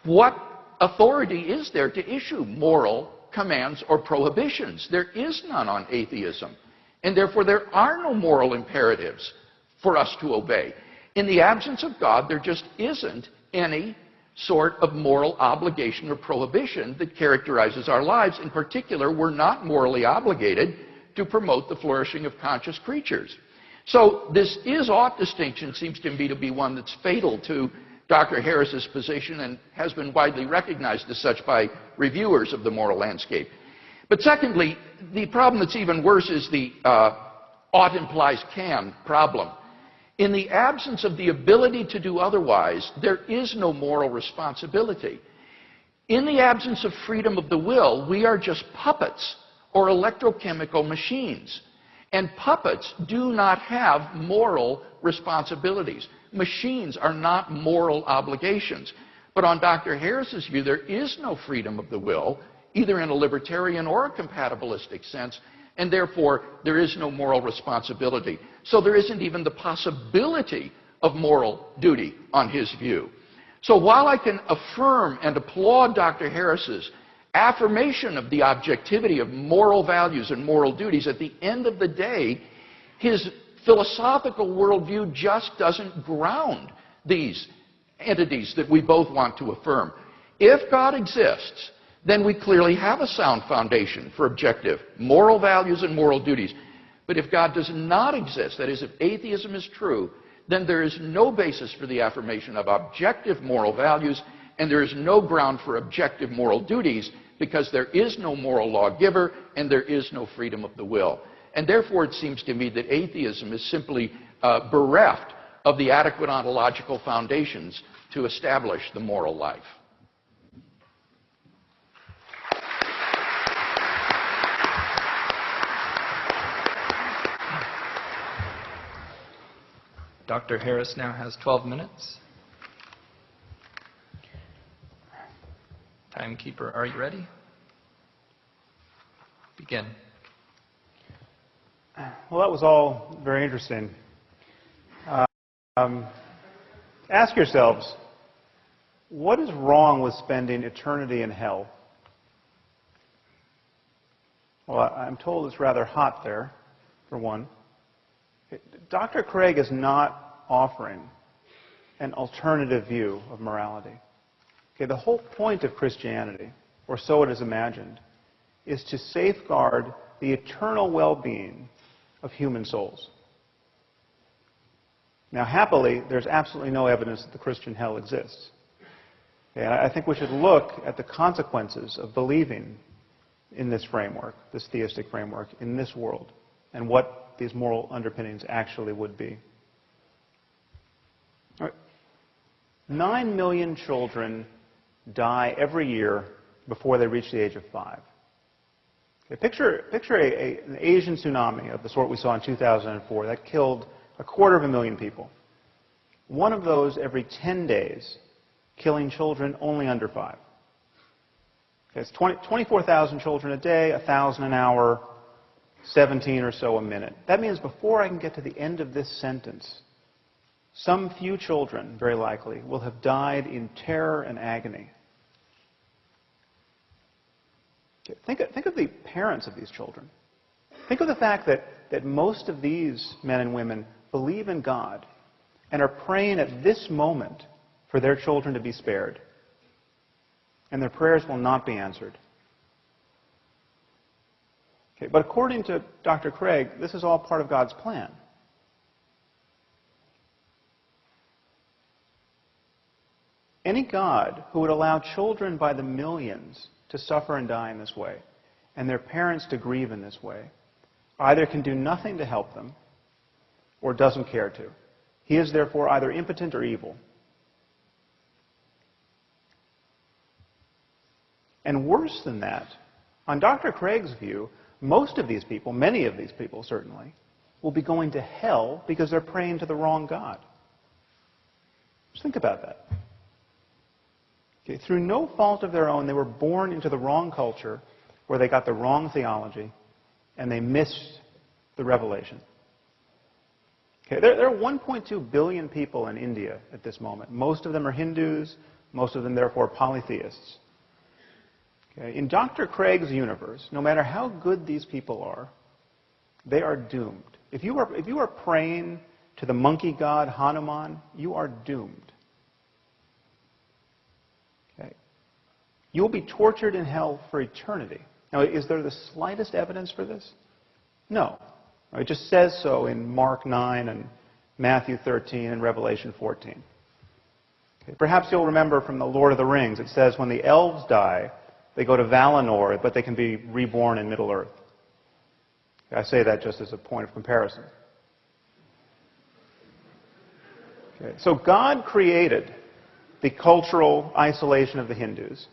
S2: what authority is there to issue moral commands or prohibitions? There is none on atheism. And therefore, there are no moral imperatives for us to obey. In the absence of God, there just isn't any sort of moral obligation or prohibition that characterizes our lives. In particular, we're not morally obligated to promote the flourishing of conscious creatures. So this is-ought distinction seems to me to be one that's fatal to Dr. Harris's position and has been widely recognized as such by reviewers of the moral landscape. But secondly, the problem that's even worse is the ought implies can problem. In the absence of the ability to do otherwise, there is no moral responsibility. In the absence of freedom of the will, we are just puppets or electrochemical machines. And puppets do not have moral responsibilities. Machines are not moral obligations. But on Dr. Harris's view, there is no freedom of the will, either in a libertarian or a compatibilistic sense, and therefore there is no moral responsibility. So there isn't even the possibility of moral duty on his view. So while I can affirm and applaud Dr. Harris's affirmation of the objectivity of moral values and moral duties, at the end of the day, his philosophical worldview just doesn't ground these entities that we both want to affirm. If God exists, then we clearly have a sound foundation for objective moral values and moral duties. But if God does not exist, that is, if atheism is true, then there is no basis for the affirmation of objective moral values, and there is no ground for objective moral duties, because there is no moral lawgiver and there is no freedom of the will. And therefore, it seems to me that atheism is simply bereft of the adequate ontological foundations to establish the moral life.
S1: Dr. Harris now has 12 minutes. Timekeeper, are you ready? Begin.
S3: Well, that was all very interesting. Ask yourselves, what is wrong with spending eternity in hell? Well, I'm told it's rather hot there, for one. Dr. Craig is not offering an alternative view of morality. Okay, the whole point of Christianity, or so it is imagined, is to safeguard the eternal well-being of human souls. Now, happily, there's absolutely no evidence that the Christian hell exists. Okay, I think we should look at the consequences of believing in this framework, this theistic framework, in this world, and what these moral underpinnings actually would be. All right. 9 million children die every year before they reach the age of 5. Okay, picture an Asian tsunami of the sort we saw in 2004 that killed 250,000 people. One of those every 10 days, killing children only under 5. Okay, it's 24,000 children a day, 1,000 an hour, 17 or so a minute. That means before I can get to the end of this sentence, some few children, very likely, will have died in terror and agony. Okay, think of the parents of these children. Think of the fact that most of these men and women believe in God and are praying at this moment for their children to be spared. And their prayers will not be answered. Okay, but according to Dr. Craig, this is all part of God's plan. Any God who would allow children by the millions to suffer and die in this way, and their parents to grieve in this way, either can do nothing to help them or doesn't care to. He is therefore either impotent or evil. And worse than that, on Dr. Craig's view, most of these people, many of these people certainly, will be going to hell because they're praying to the wrong God. Just think about that. Okay, through no fault of their own, they were born into the wrong culture where they got the wrong theology and they missed the revelation. Okay, there are 1.2 billion people in India at this moment. Most of them are Hindus, most of them therefore polytheists. Okay, in Dr. Craig's universe, no matter how good these people are, they are doomed. If you are praying to the monkey god Hanuman, you are doomed. Okay. You will be tortured in hell for eternity. Now, is there the slightest evidence for this? No. It just says so in Mark 9 and Matthew 13 and Revelation 14. Okay. Perhaps you'll remember from the Lord of the Rings, it says when the elves die, they go to Valinor, but they can be reborn in Middle-earth. I say that just as a point of comparison. Okay. So God created the cultural isolation of the Hindus.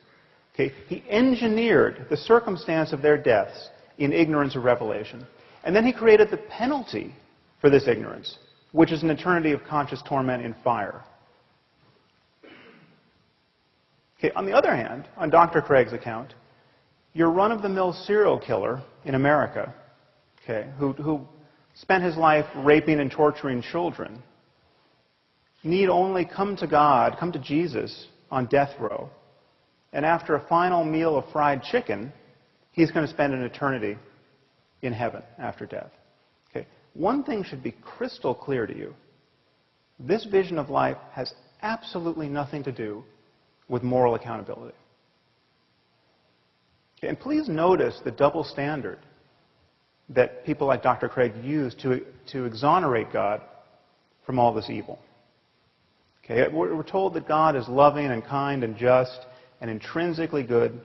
S3: Okay. He engineered the circumstance of their deaths in ignorance of revelation. And then he created the penalty for this ignorance, which is an eternity of conscious torment in fire. Okay, on the other hand, on Dr. Craig's account, your run-of-the-mill serial killer in America, okay, who spent his life raping and torturing children, need only come to God, come to Jesus on death row, and after a final meal of fried chicken, he's going to spend an eternity in heaven after death. Okay, one thing should be crystal clear to you. This vision of life has absolutely nothing to do with moral accountability. Okay, and please notice the double standard that people like Dr. Craig use to exonerate God from all this evil. Okay, we're told that God is loving and kind and just and intrinsically good.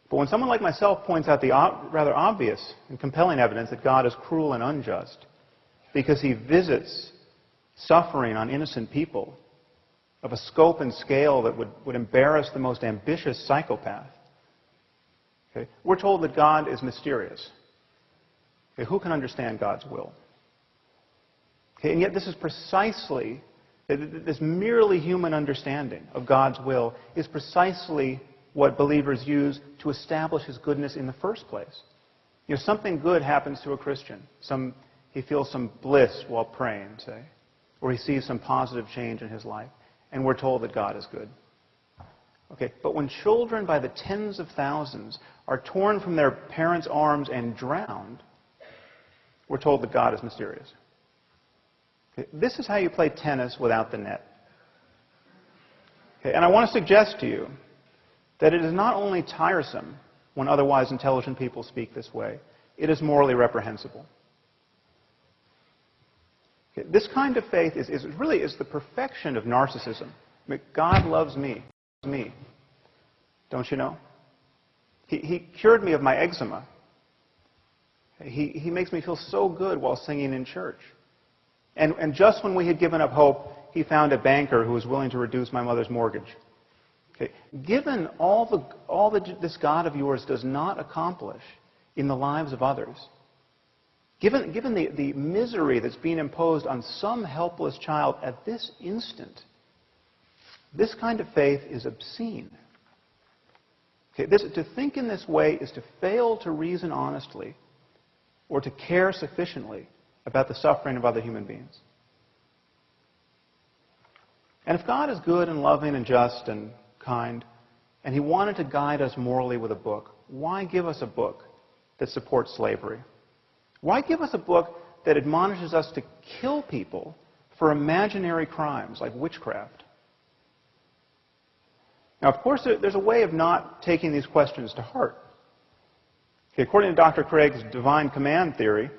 S3: But when someone like myself points out the rather obvious and compelling evidence that God is cruel and unjust because he visits suffering on innocent people of a scope and scale that would embarrass the most ambitious psychopath, okay, we're told that God is mysterious. Okay, who can understand God's will? Okay, and yet this is precisely, this merely human understanding of God's will is precisely what believers use to establish his goodness in the first place. You know, something good happens to a Christian. He feels some bliss while praying, say, or he sees some positive change in his life, and we're told that God is good. Okay, but when children by the tens of thousands are torn from their parents' arms and drowned, we're told that God is mysterious. This is how you play tennis without the net. Okay, and I want to suggest to you that it is not only tiresome when otherwise intelligent people speak this way, it is morally reprehensible. Okay, this kind of faith is really the perfection of narcissism. I mean, God loves me. Don't you know? He cured me of my eczema. He makes me feel so good while singing in church. And just when we had given up hope, he found a banker who was willing to reduce my mother's mortgage. Okay. Given all that this God of yours does not accomplish in the lives of others, given the misery that's being imposed on some helpless child at this instant, this kind of faith is obscene. Okay, to think in this way is to fail to reason honestly or to care sufficiently about the suffering of other human beings. And if God is good and loving and just and kind, and he wanted to guide us morally with a book, why give us a book that supports slavery? Why give us a book that admonishes us to kill people for imaginary crimes like witchcraft? Now, of course, there's a way of not taking these questions to heart. Okay, according to Dr. Craig's divine command theory,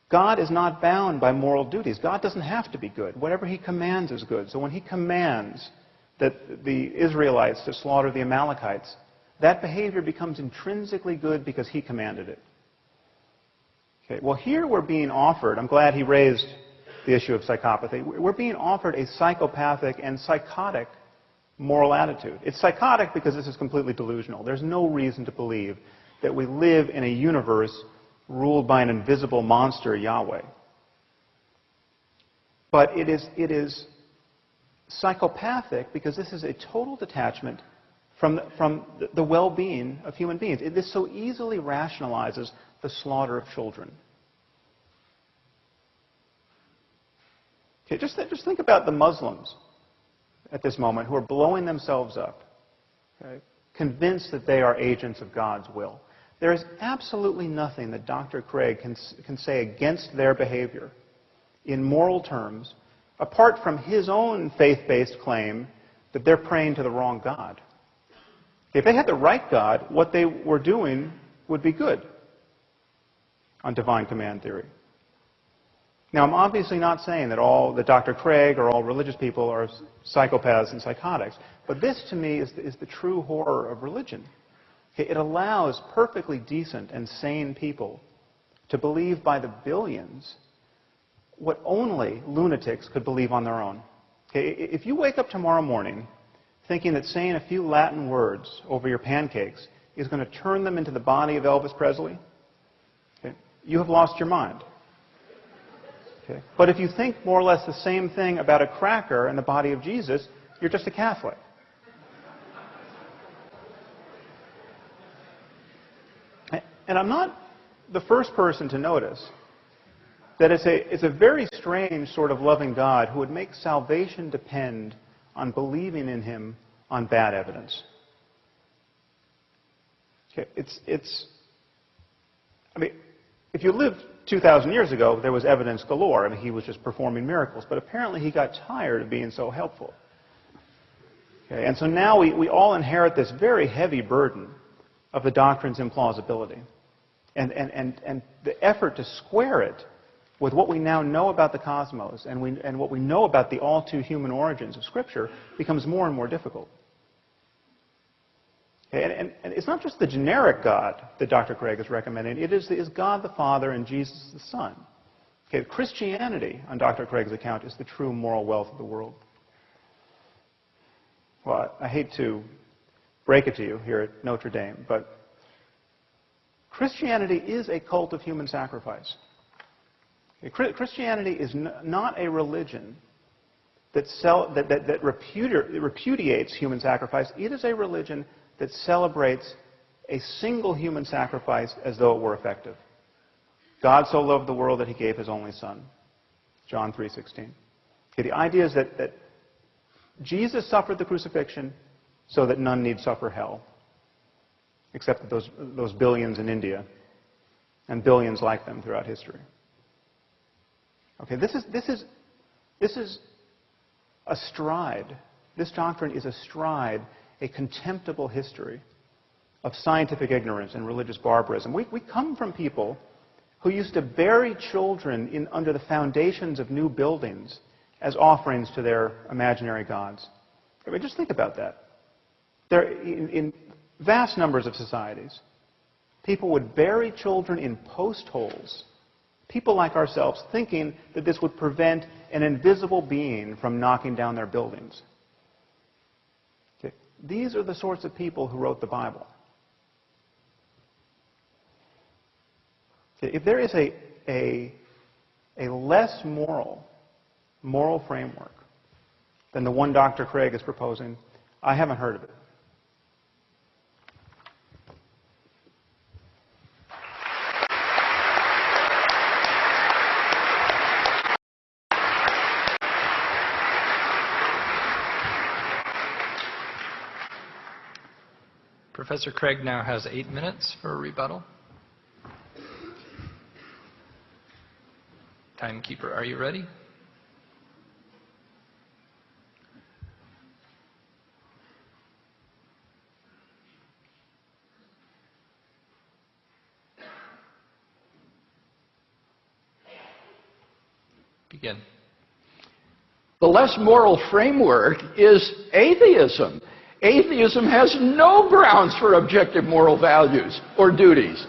S3: God is not bound by moral duties. God doesn't have to be good. Whatever he commands is good. So when he commands that the Israelites to slaughter the Amalekites, that behavior becomes intrinsically good because he commanded it. Okay, well, here we're being offered, I'm glad he raised the issue of psychopathy, we're being offered a psychopathic and psychotic moral attitude. It's psychotic because this is completely delusional. There's no reason to believe that we live in a universe ruled by an invisible monster, Yahweh. But it is psychopathic because this is a total detachment from the well-being of human beings. This so easily rationalizes the slaughter of children. Okay, just think about the Muslims at this moment who are blowing themselves up, okay, convinced that they are agents of God's will. There is absolutely nothing that Dr. Craig can say against their behavior in moral terms, apart from his own faith-based claim that they're praying to the wrong God. If they had the right God, what they were doing would be good on divine command theory. Now, I'm obviously not saying that Dr. Craig or all religious people are psychopaths and psychotics, but this, to me, is the true horror of religion. It allows perfectly decent and sane people to believe by the billions what only lunatics could believe on their own. Okay, if you wake up tomorrow morning thinking that saying a few Latin words over your pancakes is going to turn them into the body of Elvis Presley, okay, you have lost your mind. Okay? But if you think more or less the same thing about a cracker and the body of Jesus, you're just a Catholic. And I'm not the first person to notice that it's a very strange sort of loving God who would make salvation depend on believing in him on bad evidence. Okay, I mean, if you lived 2,000 years ago, there was evidence galore. I mean, he was just performing miracles. But apparently he got tired of being so helpful. Okay, and so now we all inherit this very heavy burden of the doctrine's implausibility. And the effort to square it with what we now know about the cosmos and what we know about the all-too-human origins of Scripture becomes more and more difficult. Okay, and it's not just the generic God that Dr. Craig is recommending. It is God the Father and Jesus the Son. Okay, Christianity, on Dr. Craig's account, is the true moral wealth of the world. Well, I hate to break it to you here at Notre Dame, but Christianity is a cult of human sacrifice. Okay, Christianity is not a religion that repudiates human sacrifice. It is a religion that celebrates a single human sacrifice as though it were effective. God so loved the world that he gave his only Son. John 3:16. Okay, the idea is that Jesus suffered the crucifixion so that none need suffer hell, except those billions in India and billions like them throughout history. Okay, this is This is astride. This doctrine is astride a contemptible history of scientific ignorance and religious barbarism. We come from people who used to bury children under the foundations of new buildings as offerings to their imaginary gods. I mean, just think about that. In vast numbers of societies, people would bury children in post holes, people like ourselves thinking that this would prevent an invisible being from knocking down their buildings. Okay. These are the sorts of people who wrote the Bible. Okay. If there is a less moral framework than the one Dr. Craig is proposing, I haven't heard of it.
S1: Professor Craig now has 8 minutes for a rebuttal. Timekeeper, are you ready? Begin.
S2: The less moral framework is atheism. Atheism has no grounds for objective moral values or duties.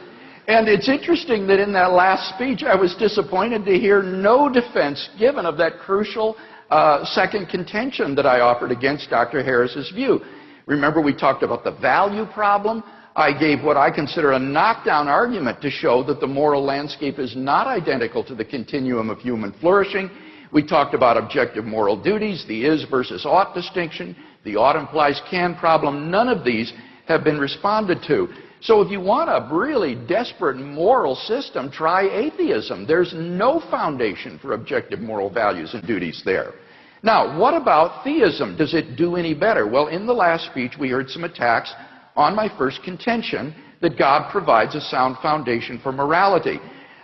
S2: And it's interesting that in that last speech, I was disappointed to hear no defense given of that crucial second contention that I offered against Dr. Harris's view. Remember, we talked about the value problem. I gave what I consider a knockdown argument to show that the moral landscape is not identical to the continuum of human flourishing. We talked about objective moral duties, the is versus ought distinction, the ought implies can problem. None of these have been responded to. So if you want a really desperate moral system, try atheism. There's no foundation for objective moral values and duties there. Now, what about theism? Does it do any better? Well, in the last speech, we heard some attacks on my first contention that God provides a sound foundation for morality.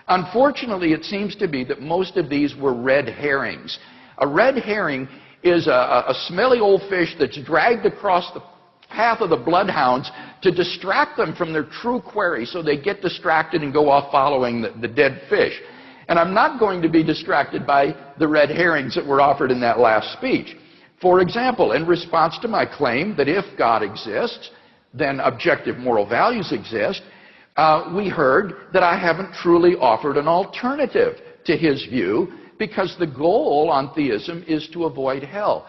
S2: Unfortunately, it seems to be that most of these were red herrings. A red herring is a smelly old fish that's dragged across the path of the bloodhounds to distract them from their true quarry, so they get distracted and go off following the dead fish. And I'm not going to be distracted by the red herrings that were offered in that last speech. For example, in response to my claim that if God exists, then objective moral values exist, we heard that I haven't truly offered an alternative to his view, because the goal on theism is to avoid hell.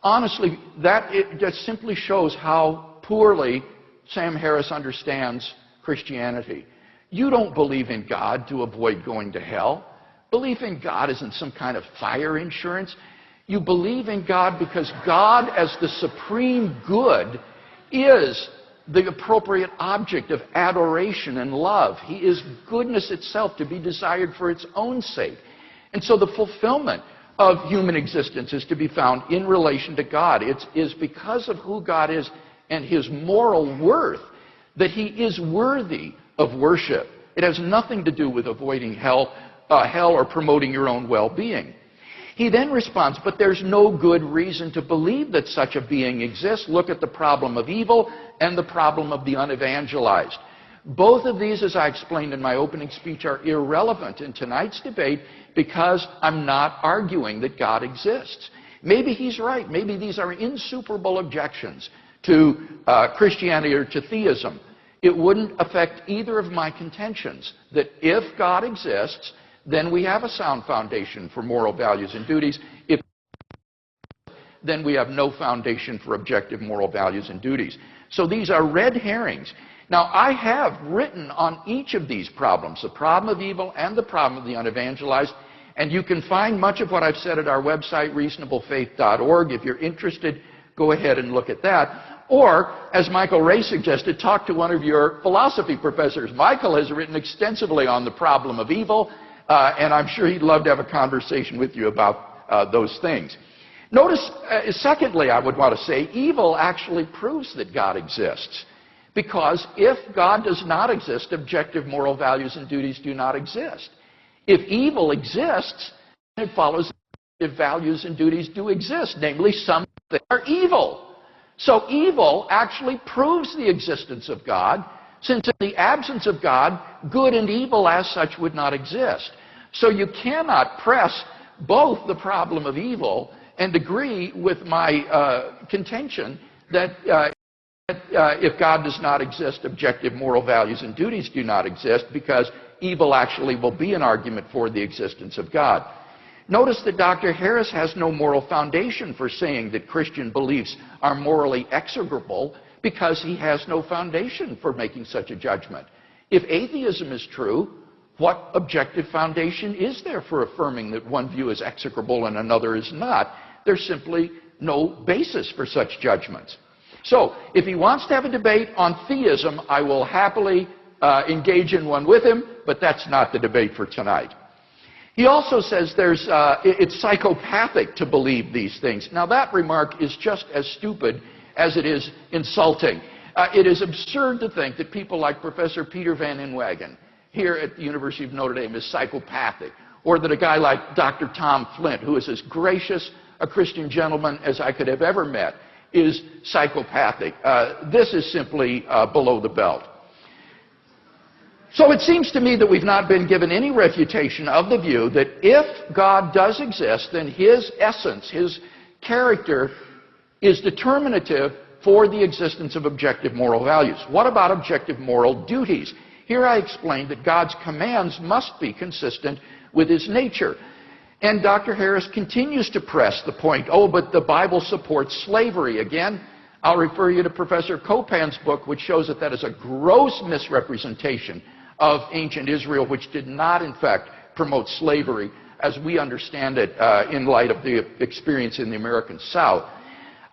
S2: Honestly, it just simply shows how poorly Sam Harris understands Christianity. You don't believe in God to avoid going to hell. Belief in God isn't some kind of fire insurance. You believe in God because God, as the supreme good, is the appropriate object of adoration and love. He is goodness itself, to be desired for its own sake. And so the fulfillment of human existence is to be found in relation to God. It is because of who God is and his moral worth that he is worthy of worship. It has nothing to do with avoiding hell or promoting your own well-being. He then responds, but there's no good reason to believe that such a being exists. Look at the problem of evil and the problem of the unevangelized. Both of these, as I explained in my opening speech, are irrelevant in tonight's debate because I'm not arguing that God exists. Maybe he's right. Maybe these are insuperable objections to Christianity or to theism. It wouldn't affect either of my contentions that if God exists, then we have a sound foundation for moral values and duties. If then we have no foundation for objective moral values and duties. So these are red herrings. Now, I have written on each of these problems, the problem of evil and the problem of the unevangelized, and you can find much of what I've said at our website, reasonablefaith.org. If you're interested, go ahead and look at that. Or, as Michael Ray suggested, talk to one of your philosophy professors. Michael has written extensively on the problem of evil, and I'm sure he'd love to have a conversation with you about those things. Notice, secondly, I would want to say, evil actually proves that God exists. Because if God does not exist, objective moral values and duties do not exist. If evil exists, it follows values and duties do exist, namely some that are evil. So evil actually proves the existence of God, since in the absence of God, good and evil as such would not exist. So you cannot press both the problem of evil and agree with my contention that if God does not exist, objective moral values and duties do not exist, because evil actually will be an argument for the existence of God. Notice that Dr. Harris has no moral foundation for saying that Christian beliefs are morally execrable, because he has no foundation for making such a judgment. If atheism is true, what objective foundation is there for affirming that one view is execrable and another is not? There's simply no basis for such judgments. So, if he wants to have a debate on theism, I will happily engage in one with him, but that's not the debate for tonight. He also says it's psychopathic to believe these things. Now, that remark is just as stupid as it is insulting. It is absurd to think that people like Professor Peter Van Inwagen here at the University of Notre Dame is psychopathic, or that a guy like Dr. Tom Flint, who is as gracious a Christian gentleman as I could have ever met, is psychopathic. This is simply below the belt. So it seems to me that we've not been given any refutation of the view that if God does exist, then his essence, his character, is determinative for the existence of objective moral values. What about objective moral duties? Here I explained that God's commands must be consistent with his nature. And Dr. Harris continues to press the point, oh, but the Bible supports slavery. Again, I'll refer you to Professor Copan's book, which shows that that is a gross misrepresentation of ancient Israel, which did not, in fact, promote slavery as we understand it in light of the experience in the American South.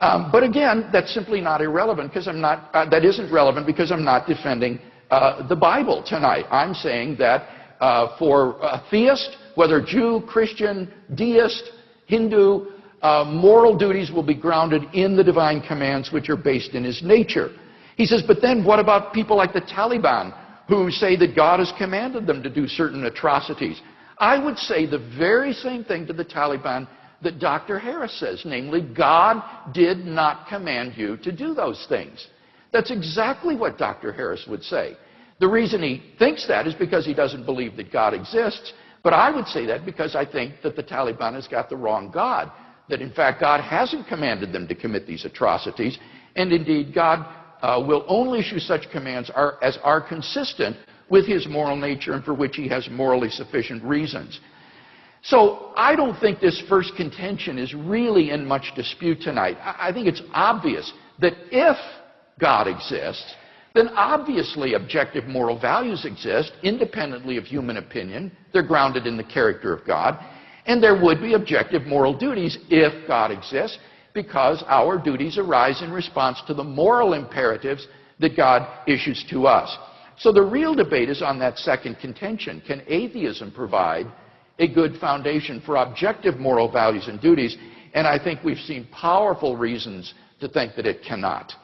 S2: But again, that's simply not irrelevant, because that isn't relevant because I'm not defending the Bible tonight. I'm saying that for a theist, whether Jew, Christian, deist, Hindu, moral duties will be grounded in the divine commands which are based in his nature. He says, but then what about people like the Taliban who say that God has commanded them to do certain atrocities? I would say the very same thing to the Taliban that Dr. Harris says, namely, God did not command you to do those things. That's exactly what Dr. Harris would say. The reason he thinks that is because he doesn't believe that God exists, but I would say that because I think that the Taliban has got the wrong God, that in fact God hasn't commanded them to commit these atrocities, and indeed God will only issue such commands as are consistent with his moral nature and for which he has morally sufficient reasons. So I don't think this first contention is really in much dispute tonight. I think it's obvious that if God exists, then obviously objective moral values exist independently of human opinion. They're grounded in the character of God. And there would be objective moral duties if God exists, because our duties arise in response to the moral imperatives that God issues to us. So the real debate is on that second contention. Can atheism provide a good foundation for objective moral values and duties? And I think we've seen powerful reasons to think that it cannot.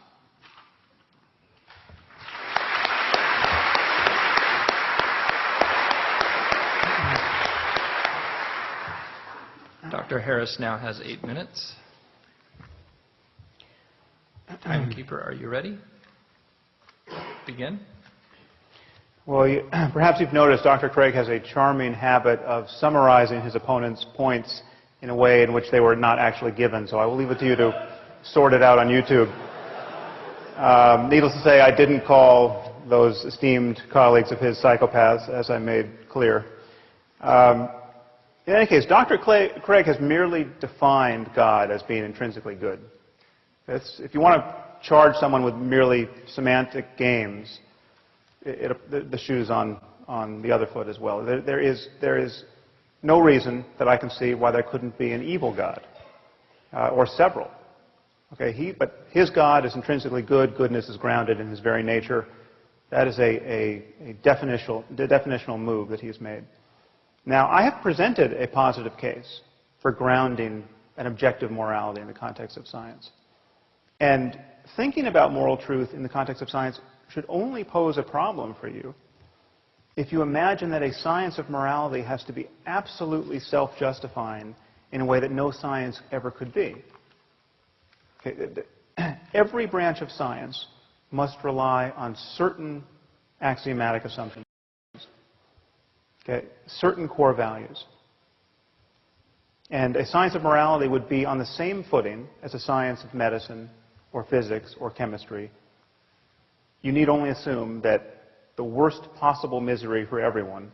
S1: Dr. Harris now has 8 minutes. Timekeeper, are you ready? Begin.
S3: Well, perhaps you've noticed Dr. Craig has a charming habit of summarizing his opponent's points in a way in which they were not actually given, so I will leave it to you to sort it out on YouTube. Needless to say, I didn't call those esteemed colleagues of his psychopaths, as I made clear. In any case, Dr. Craig has merely defined God as being intrinsically good. If you want to charge someone with merely semantic games, the shoe's on the other foot as well. There is no reason that I can see why there couldn't be an evil God, or several. Okay, but his God is intrinsically good. Goodness is grounded in his very nature. That is a definitional move that he's made. Now, I have presented a positive case for grounding an objective morality in the context of science. And thinking about moral truth in the context of science should only pose a problem for you if you imagine that a science of morality has to be absolutely self-justifying in a way that no science ever could be. Okay, every branch of science must rely on certain axiomatic assumptions, okay, certain core values. And a science of morality would be on the same footing as a science of medicine or physics or chemistry. You need only assume that the worst possible misery for everyone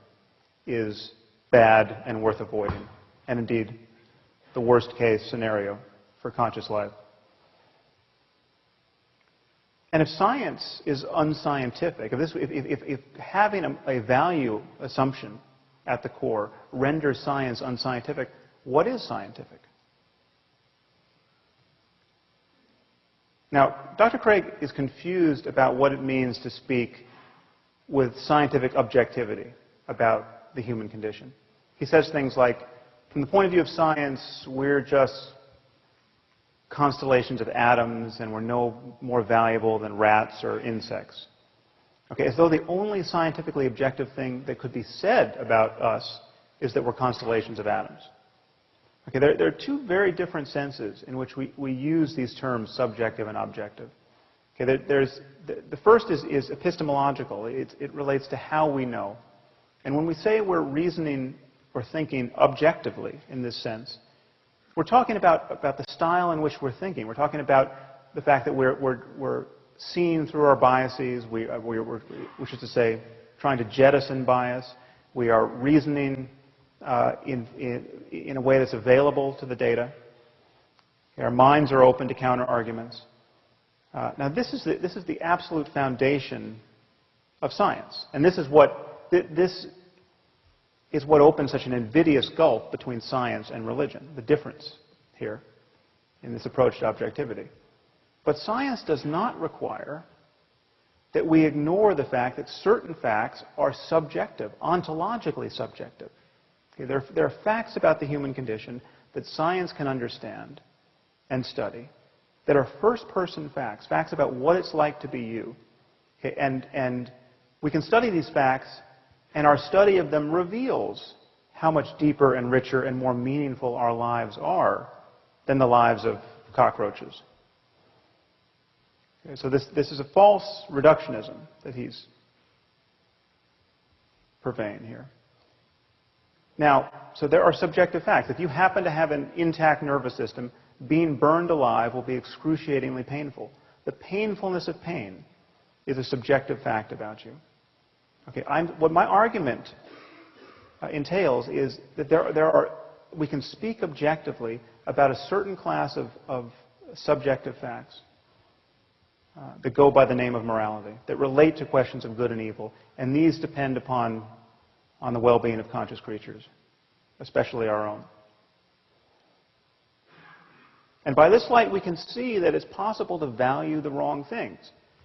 S3: is bad and worth avoiding, and indeed the worst case scenario for conscious life. And if science is unscientific, if having a value assumption at the core renders science unscientific, what is scientific? Now, Dr. Craig is confused about what it means to speak with scientific objectivity about the human condition. He says things like, from the point of view of science, we're just constellations of atoms and we're no more valuable than rats or insects. Okay, as though the only scientifically objective thing that could be said about us is that we're constellations of atoms. Okay, there are two very different senses in which we use these terms, subjective and objective. Okay, the first is epistemological. It relates to how we know. And when we say we're reasoning or thinking objectively in this sense, we're talking about the style in which we're thinking. We're talking about the fact that we're seeing through our biases, which is to say, trying to jettison bias. We are reasoning in a way that's available to the data. Our minds are open to counter-arguments. Now, this is the absolute foundation of science, and this is what opens such an invidious gulf between science and religion. The difference here in this approach to objectivity. But science does not require that we ignore the fact that certain facts are subjective, ontologically subjective. Okay, there are facts about the human condition that science can understand and study that are first-person facts, facts about what it's like to be you. Okay, and we can study these facts, and our study of them reveals how much deeper and richer and more meaningful our lives are than the lives of cockroaches. Okay, so this is a false reductionism that he's purveying here. Now, so there are subjective facts. If you happen to have an intact nervous system, being burned alive will be excruciatingly painful. The painfulness of pain is a subjective fact about you. Okay, what my argument entails is that we can speak objectively about a certain class of subjective facts that go by the name of morality, that relate to questions of good and evil, and these depend upon the well-being of conscious creatures, especially our own. And by this light, we can see that it's possible to value the wrong things.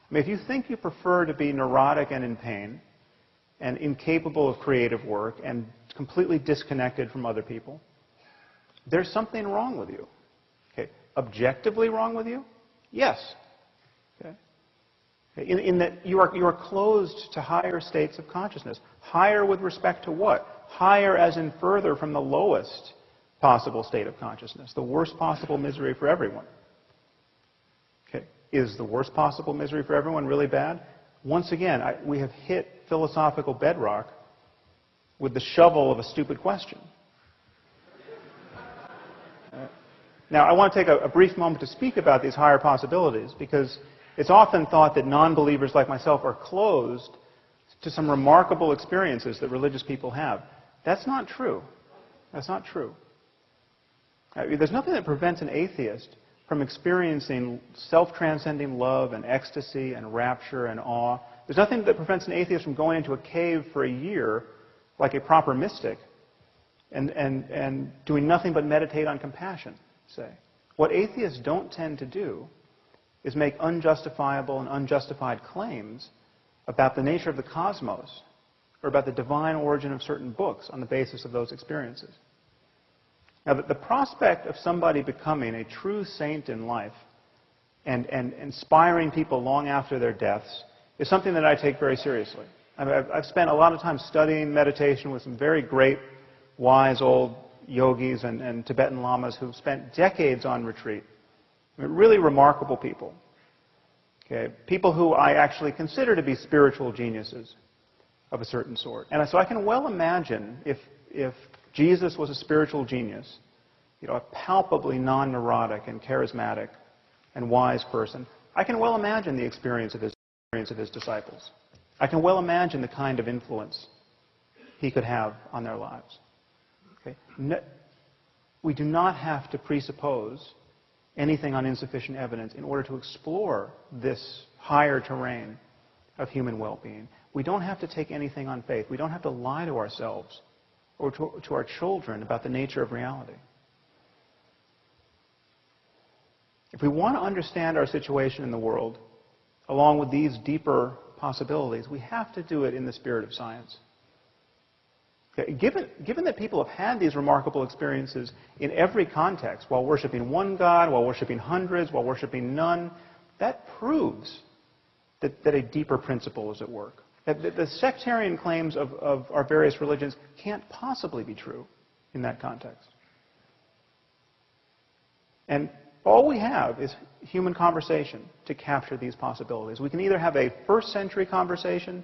S3: I mean, if you think you prefer to be neurotic and in pain, and incapable of creative work, and completely disconnected from other people, there's something wrong with you. Okay. Objectively wrong with you? Yes. Okay. In that you are closed to higher states of consciousness. Higher with respect to what? Higher as in further from the lowest possible state of consciousness, the worst possible misery for everyone. Okay. Is the worst possible misery for everyone really bad? Once again, we have hit philosophical bedrock with the shovel of a stupid question. Now, I want to take a brief moment to speak about these higher possibilities, because it's often thought that non-believers like myself are closed to some remarkable experiences that religious people have. That's not true. That's not true. There's nothing that prevents an atheist from experiencing self-transcending love and ecstasy and rapture and awe. There's nothing that prevents an atheist from going into a cave for a year like a proper mystic and doing nothing but meditate on compassion, say. What atheists don't tend to do is make unjustifiable and unjustified claims about the nature of the cosmos or about the divine origin of certain books on the basis of those experiences. Now, the prospect of somebody becoming a true saint in life and inspiring people long after their deaths is something that I take very seriously. I've spent a lot of time studying meditation with some very great, wise, old yogis and Tibetan lamas who've spent decades on retreat. I mean, really remarkable people. Okay? People who I actually consider to be spiritual geniuses of a certain sort. And so I can well imagine if Jesus was a spiritual genius, a palpably non-neurotic and charismatic and wise person, I can well imagine the experience of his disciples. I can well imagine the kind of influence he could have on their lives. Okay? We do not have to presuppose anything on insufficient evidence in order to explore this higher terrain of human well-being. We don't have to take anything on faith. We don't have to lie to ourselves or to our children about the nature of reality. If we want to understand our situation in the world, along with these deeper possibilities, we have to do it in the spirit of science. Okay? Given that people have had these remarkable experiences in every context, while worshiping one God, while worshiping hundreds, while worshiping none, that proves that a deeper principle is at work. That the sectarian claims of our various religions can't possibly be true in that context. And all we have is human conversation to capture these possibilities. We can either have a first-century conversation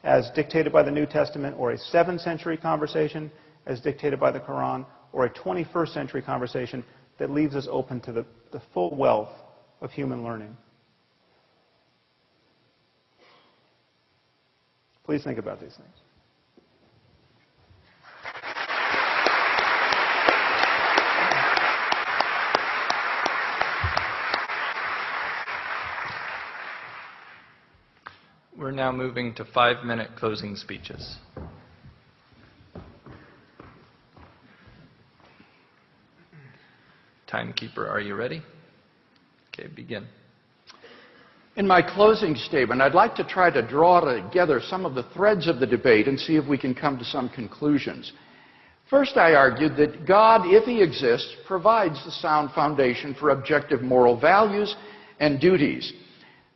S3: as dictated by the New Testament, or a 7th century conversation as dictated by the Quran, or a 21st century conversation that leaves us open to the full wealth of human learning. Please think about these things.
S1: We're now moving to 5-minute closing speeches. Timekeeper, are you ready? Okay, begin.
S2: In my closing statement, I'd like to try to draw together some of the threads of the debate and see if we can come to some conclusions. First, I argued that God, if he exists, provides the sound foundation for objective moral values and duties.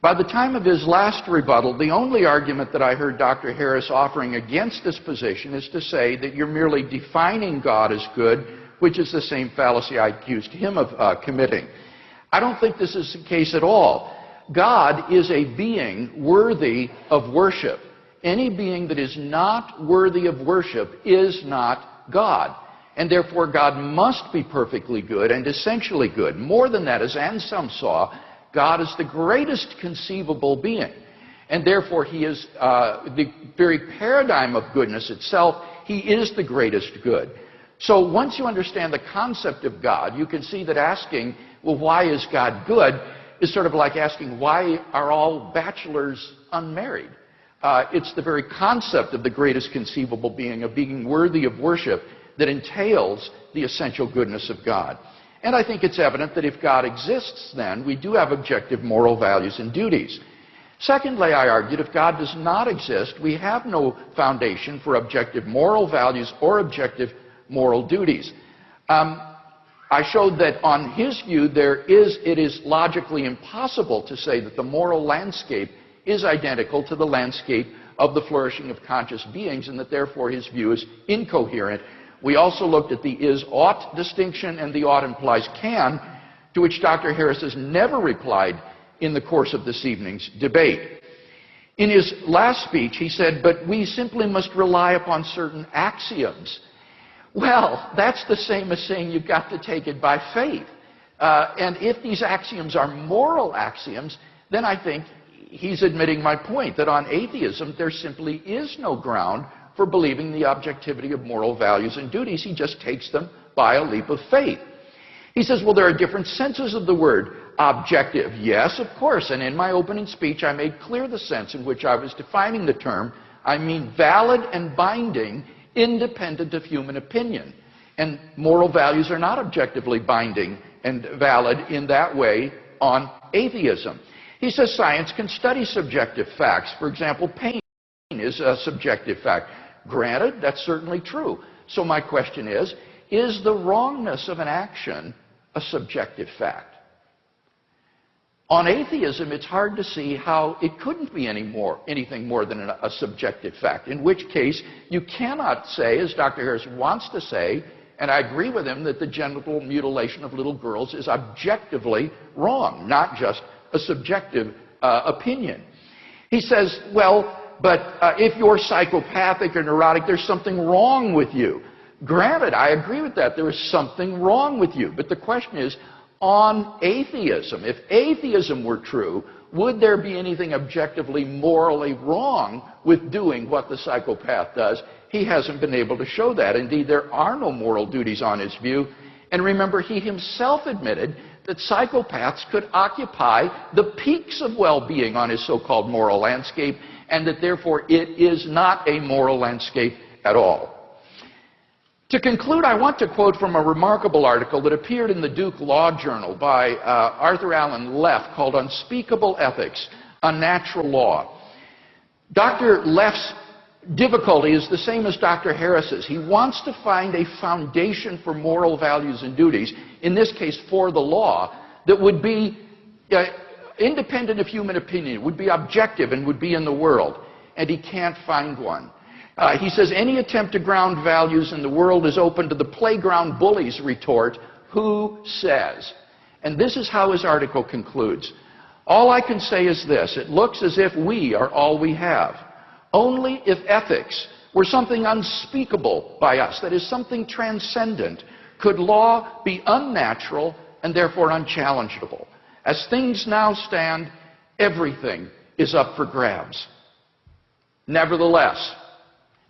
S2: By the time of his last rebuttal, the only argument that I heard Dr. Harris offering against this position is to say that you're merely defining God as good, which is the same fallacy I accused him of committing. I don't think this is the case at all. God is a being worthy of worship. Any being that is not worthy of worship is not God. And therefore, God must be perfectly good and essentially good. More than that, as Anselm saw, God is the greatest conceivable being. And therefore, he is the very paradigm of goodness itself. He is the greatest good. So once you understand the concept of God, you can see that asking, well, why is God good, is sort of like asking, why are all bachelors unmarried? It's the very concept of the greatest conceivable being, a being worthy of worship, that entails the essential goodness of God. And I think it's evident that if God exists, then we do have objective moral values and duties. Secondly, I argued, if God does not exist, we have no foundation for objective moral values or objective moral duties. I showed that on his view, it is logically impossible to say that the moral landscape is identical to the landscape of the flourishing of conscious beings, and that therefore his view is incoherent. We also looked at the is-ought distinction, and the ought implies can, to which Dr. Harris has never replied in the course of this evening's debate. In his last speech, he said, but we simply must rely upon certain axioms. Well, that's the same as saying you've got to take it by faith. And if these axioms are moral axioms, then I think he's admitting my point, that on atheism there simply is no ground for believing the objectivity of moral values and duties. He just takes them by a leap of faith. He says, well, there are different senses of the word objective. Yes, of course, and in my opening speech I made clear the sense in which I was defining the term. I mean valid and binding, independent of human opinion. And moral values are not objectively binding and valid in that way on atheism. He says science can study subjective facts. For example, pain is a subjective fact. Granted, that's certainly true. So my question is the wrongness of an action a subjective fact? On atheism, it's hard to see how it couldn't be anything more than a subjective fact, in which case you cannot say, as Dr. Harris wants to say, And I agree with him that the genital mutilation of little girls is objectively wrong, not just a subjective opinion. He says, well, but if you're psychopathic or neurotic, there's something wrong with you. Granted, I agree with that. There is something wrong with you. But the question is, on atheism, if atheism were true, would there be anything objectively morally wrong with doing what the psychopath does? He hasn't been able to show that. Indeed, there are no moral duties on his view. And remember, he himself admitted that psychopaths could occupy the peaks of well-being on his so-called moral landscape, and that therefore it is not a moral landscape at all. To conclude, I want to quote from a remarkable article that appeared in the Duke Law Journal by Arthur Allen Leff called Unspeakable Ethics, Unnatural Law. Dr. Leff's difficulty is the same as Dr. Harris's. He wants to find a foundation for moral values and duties, in this case for the law, that would be independent of human opinion, would be objective and would be in the world. And he can't find one. He says, any attempt to ground values in the world is open to the playground bully's retort, who says? And this is how his article concludes. All I can say is this: it looks as if we are all we have. Only if ethics were something unspeakable by us, that is, something transcendent, could law be unnatural and therefore unchallengeable. As things now stand, everything is up for grabs. Nevertheless,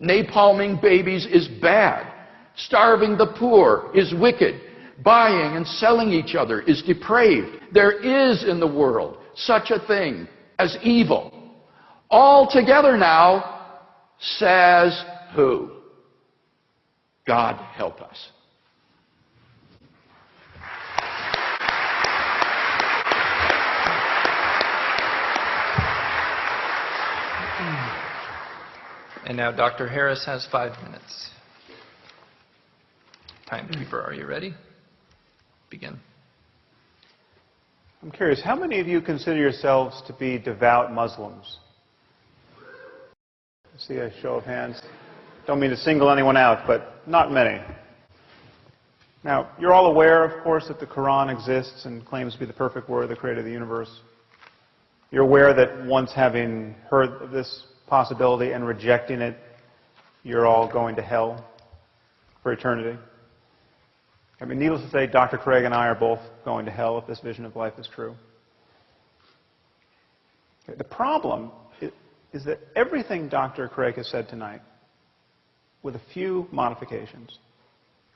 S2: napalming babies is bad. Starving the poor is wicked. Buying and selling each other is depraved. There is in the world such a thing as evil. All together now, says who? God help us.
S1: And now Dr. Harris has 5 minutes. Timekeeper, are you ready? Begin.
S3: I'm curious, how many of you consider yourselves to be devout Muslims? See a show of hands. Don't mean to single anyone out, but not many. Now, you're all aware, of course, that the Quran exists and claims to be the perfect word of the creator of the universe. You're aware that once having heard of this possibility and rejecting it, you're all going to hell for eternity. I mean, needless to say, Dr. Craig and I are both going to hell if this vision of life is true. Okay, the problem is that everything Dr. Craig has said tonight, with a few modifications,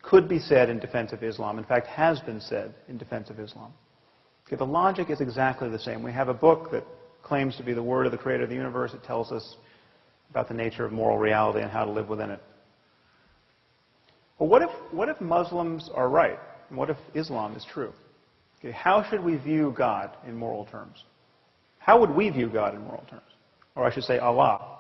S3: could be said in defense of Islam. In fact, has been said in defense of Islam. Okay, the logic is exactly the same. We have a book that claims to be the word of the creator of the universe. It tells us about the nature of moral reality and how to live within it. But what if Muslims are right? And what if Islam is true? Okay, how should we view God in moral terms? How would we view God in moral terms? Or I should say Allah.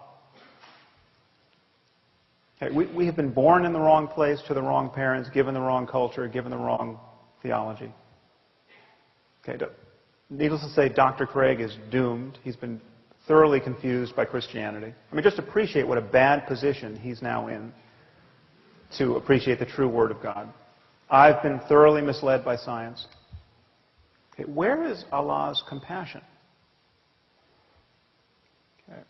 S3: Okay, we have been born in the wrong place, to the wrong parents, given the wrong culture, given the wrong theology. Okay, needless to say, Dr. Craig is doomed. He's been thoroughly confused by Christianity. I mean, just appreciate what a bad position he's now in to appreciate the true Word of God. I've been thoroughly misled by science. Okay, where is Allah's compassion? Okay.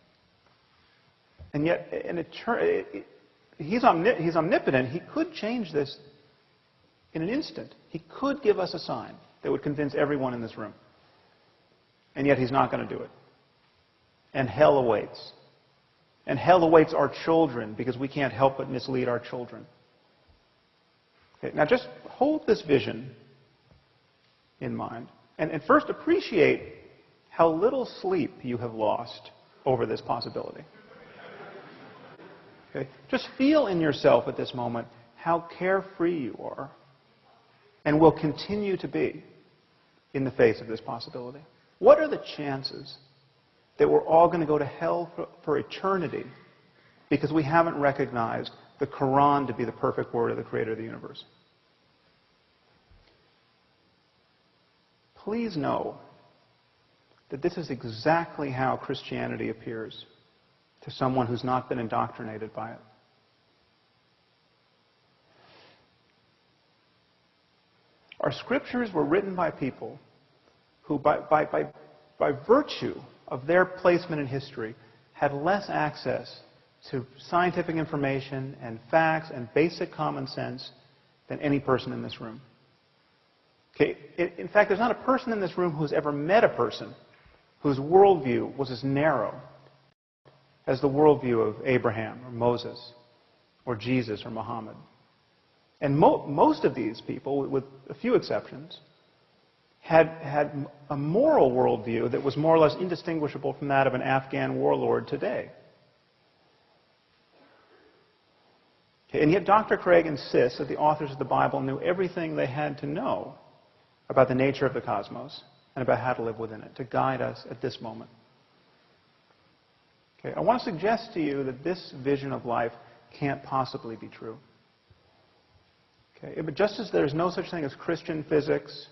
S3: And yet, he's omnipotent. He could change this in an instant. He could give us a sign that would convince everyone in this room. And yet he's not going to do it. And hell awaits. And hell awaits our children because we can't help but mislead our children. Okay, now just hold this vision in mind. And first appreciate how little sleep you have lost over this possibility. Okay? Just feel in yourself at this moment how carefree you are and will continue to be in the face of this possibility. What are the chances that we're all going to go to hell for eternity because we haven't recognized the Quran to be the perfect word of the creator of the universe? Please know that this is exactly how Christianity appears to someone who's not been indoctrinated by it. Our scriptures were written by people who, by virtue of their placement in history, had less access to scientific information and facts and basic common sense than any person in this room. Okay, in fact, there's not a person in this room who's ever met a person whose worldview was as narrow as the worldview of Abraham or Moses or Jesus or Muhammad. And most of these people, with a few exceptions, had a moral worldview that was more or less indistinguishable from that of an Afghan warlord today. Okay, and yet Dr. Craig insists that the authors of the Bible knew everything they had to know about the nature of the cosmos and about how to live within it, to guide us at this moment. Okay, I want to suggest to you that this vision of life can't possibly be true. Okay, but just as there's no such thing as Christian physics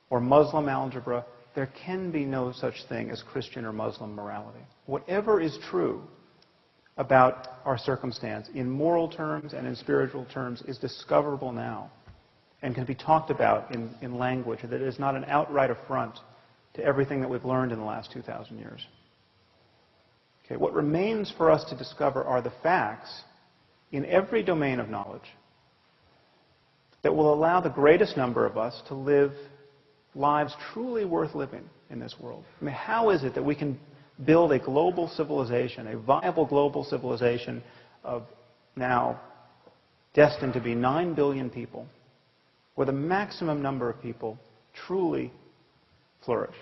S3: or Muslim algebra, there can be no such thing as Christian or Muslim morality. Whatever is true about our circumstance in moral terms and in spiritual terms is discoverable now and can be talked about in language that is not an outright affront to everything that we've learned in the last 2,000 years. Okay, what remains for us to discover are the facts in every domain of knowledge that will allow the greatest number of us to live lives truly worth living in this world. I mean, how is it that we can build a global civilization, a viable global civilization of now destined to be 9 billion people, where the maximum number of people truly flourish?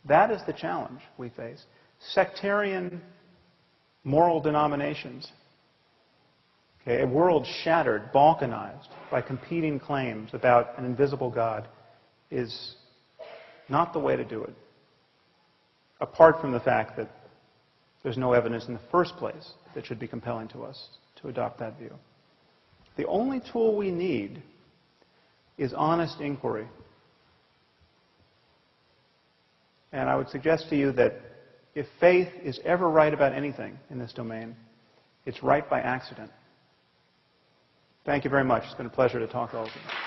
S3: That is the challenge we face. Sectarian moral denominations, okay, a world shattered, balkanized by competing claims about an invisible God, is not the way to do it, apart from the fact that there's no evidence in the first place that should be compelling to us to adopt that view. The only tool we need is honest inquiry. And I would suggest to you that if faith is ever right about anything in this domain, it's right by accident. Thank you very much. It's been a pleasure to talk to all of you.